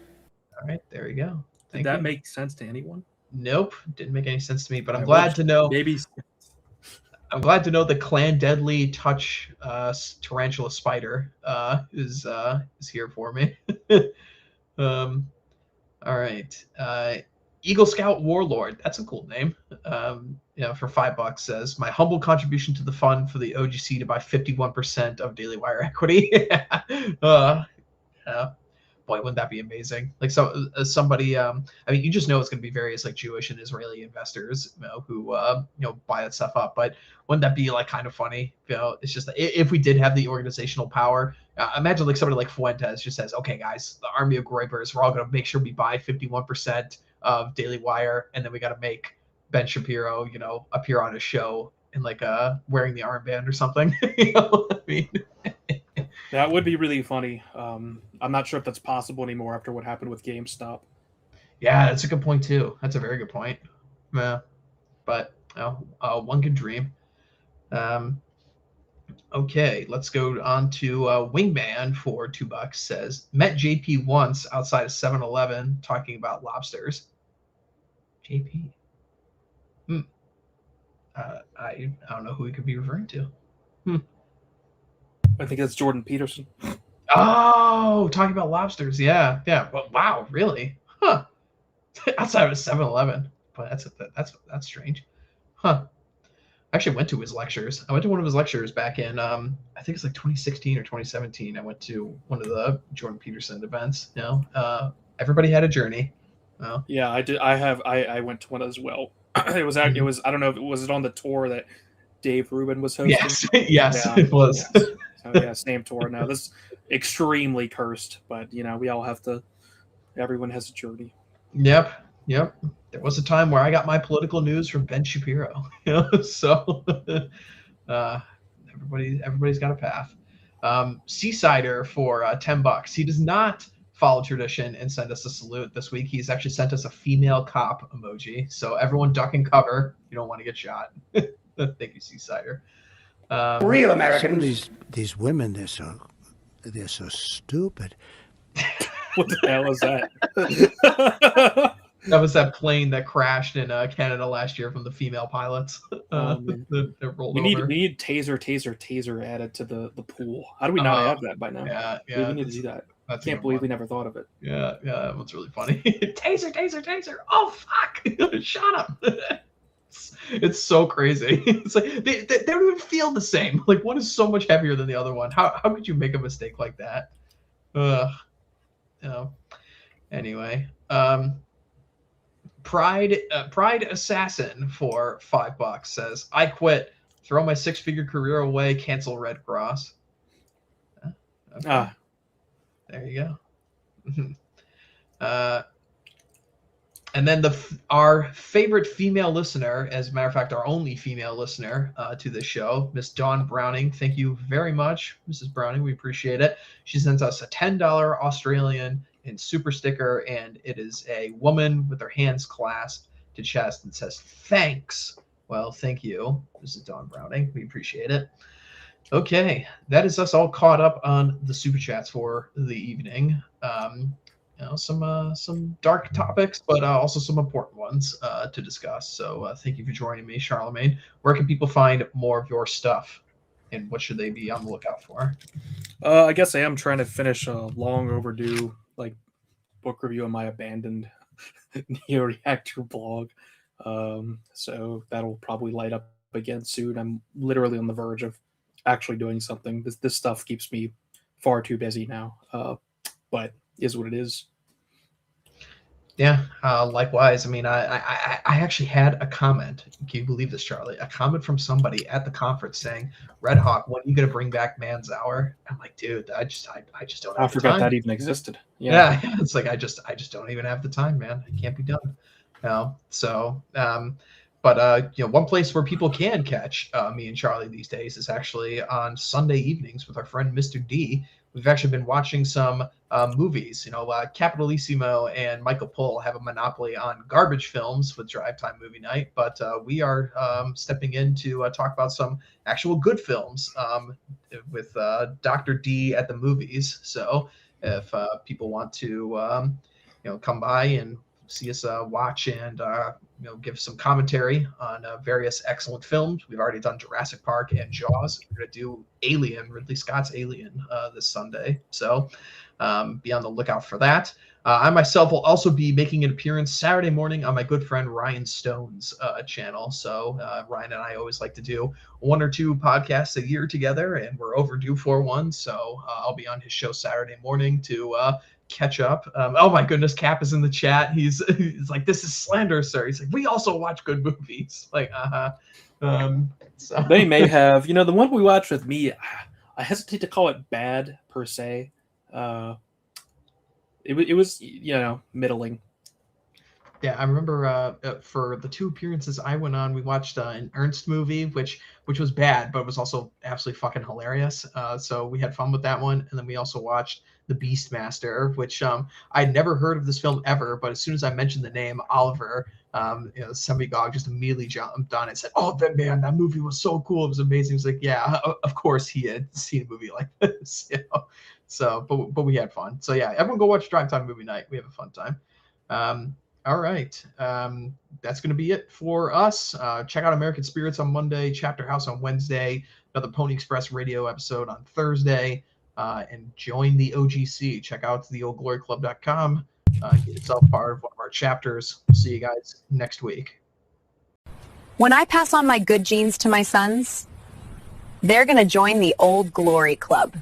All right, there you go. Did that make sense to anyone? Nope, didn't make any sense to me. But I'm glad to know. Maybe. I'm glad to know the Clan Deadly Touch Tarantula Spider is here for me. All right. Eagle Scout Warlord. That's a cool name. For $5 says, my humble contribution to the fund for the OGC to buy 51% of Daily Wire equity. Boy, wouldn't that be amazing? Like somebody, I mean, you just know it's going to be various like Jewish and Israeli investors, who buy that stuff up. But wouldn't that be like kind of funny? It's just if we did have the organizational power. Imagine like somebody like Fuentes just says, "Okay, guys, the army of Groypers, we're all going to make sure we buy 51% of Daily Wire, and then we got to make Ben Shapiro, appear on a show in like wearing the armband or something." I mean. That would be really funny. I'm not sure if that's possible anymore after what happened with GameStop. Yeah, that's a good point too. That's a very good point. Yeah, but one can dream. Okay, let's go on to Wingman for $2. Says, met JP once outside of 7-Eleven talking about lobsters. JP. I don't know who he could be referring to. I think that's Jordan Peterson. Oh, talking about lobsters. Yeah. But wow, really? Huh. Outside of a 7-Eleven. But that's strange. Huh. I actually went to his lectures. I went to one of his lectures back in I think it's like 2016 or 2017. I went to one of the Jordan Peterson events. Everybody had a journey. Yeah, I did. I went to one as well. It was I don't know if was it on the tour that Dave Rubin was hosting. Yes, it was. Yes. So, yeah, same tour. Now this is extremely cursed, but we all have to. Everyone has a journey. Yep. There was a time where I got my political news from Ben Shapiro. So everybody's got a path. Seasider for $10. He does not follow tradition and send us a salute this week. He's actually sent us a female cop emoji. So everyone duck and cover. You don't want to get shot. Thank you, Seasider. Real Americans. These women, they're so stupid. What the hell is that? That was that plane that crashed in Canada last year from the fememale pilots. That rolled we over. need taser added to the pool. How do we not have that by now? Yeah. We need to do that. I That's can't believe we never thought of it. Yeah, that one's really funny. taser! Oh fuck! Shot him! It's so crazy. It's like they don't even feel the same. Like one is so much heavier than the other one. How could you make a mistake like that? Anyway, Pride Assassin for $5 says, I quit. Throw my 6-figure career away. Cancel Red Cross. Okay. There you go. And then our favorite female listener, as a matter of fact, our only female listener to this show, Miss Dawn Browning. Thank you very much, Mrs. Browning. We appreciate it. She sends us a $10 Australian in super sticker, and it is a woman with her hands clasped to chest and says, thanks. Well, thank you, Mrs. Dawn Browning. We appreciate it. Okay, that is us all caught up on the super chats for the evening. Some dark topics, but also some important ones to discuss. So thank you for joining me, Charlemagne. Where can people find more of your stuff, and what should they be on the lookout for? I guess I am trying to finish a long overdue book review on my abandoned Neo-Reactor blog. So that'll probably light up again soon. I'm literally on the verge of actually doing something. This stuff keeps me far too busy now, but is what it is. Yeah, likewise. I mean, I actually had a comment. Can you believe this, Charlie? A comment from somebody at the conference saying, "Red Hawk, when are you gonna bring back Man's Hour?" I'm like, dude, I just don't I have the forgot time. that even existed. Yeah, it's like I just don't even have the time, man. It can't be done. So but one place where people can catch me and Charlie these days is actually on Sunday evenings with our friend Mr. D. We've actually been watching some movies. Capitalissimo and Michael Pohl have a monopoly on garbage films with Drive Time Movie Night, but we are stepping in to talk about some actual good films with Dr. D at the movies. So if people want to come by and see us watch and give some commentary on various excellent films. We've already done Jurassic Park and Jaws. We're going to do Alien, Ridley Scott's Alien, this Sunday. So be on the lookout for that. I myself will also be making an appearance Saturday morning on my good friend Ryan Stone's channel. So Ryan and I always like to do 1 or 2 podcasts a year together, and we're overdue for one. So I'll be on his show Saturday morning to catch up. Oh my goodness, Cap is in the chat. He's like, "This is slander, sir." He's like, "We also watch good movies." Like, so They may have, the one we watched with me. I hesitate to call it bad per se. It was middling. Yeah, I remember for the 2 appearances I went on, we watched an Ernst movie, which was bad, but it was also absolutely fucking hilarious. So we had fun with that one, and then we also watched The Beastmaster, which I'd never heard of this film ever, but as soon as I mentioned the name Oliver, Semigog just immediately jumped on it and said, "Oh, that movie was so cool. It was amazing." He's like, "Yeah, of course he had seen a movie like this." So, but we had fun. So yeah, everyone go watch Drive Time Movie Night. We have a fun time. All right. That's going to be it for us. Check out American Spirits on Monday, Chapter House on Wednesday, another Pony Express radio episode on Thursday, and join the OGC. Check out theoldgloryclub.com. Get yourself part of one of our chapters. We'll see you guys next week. When I pass on my good genes to my sons, they're going to join the Old Glory Club.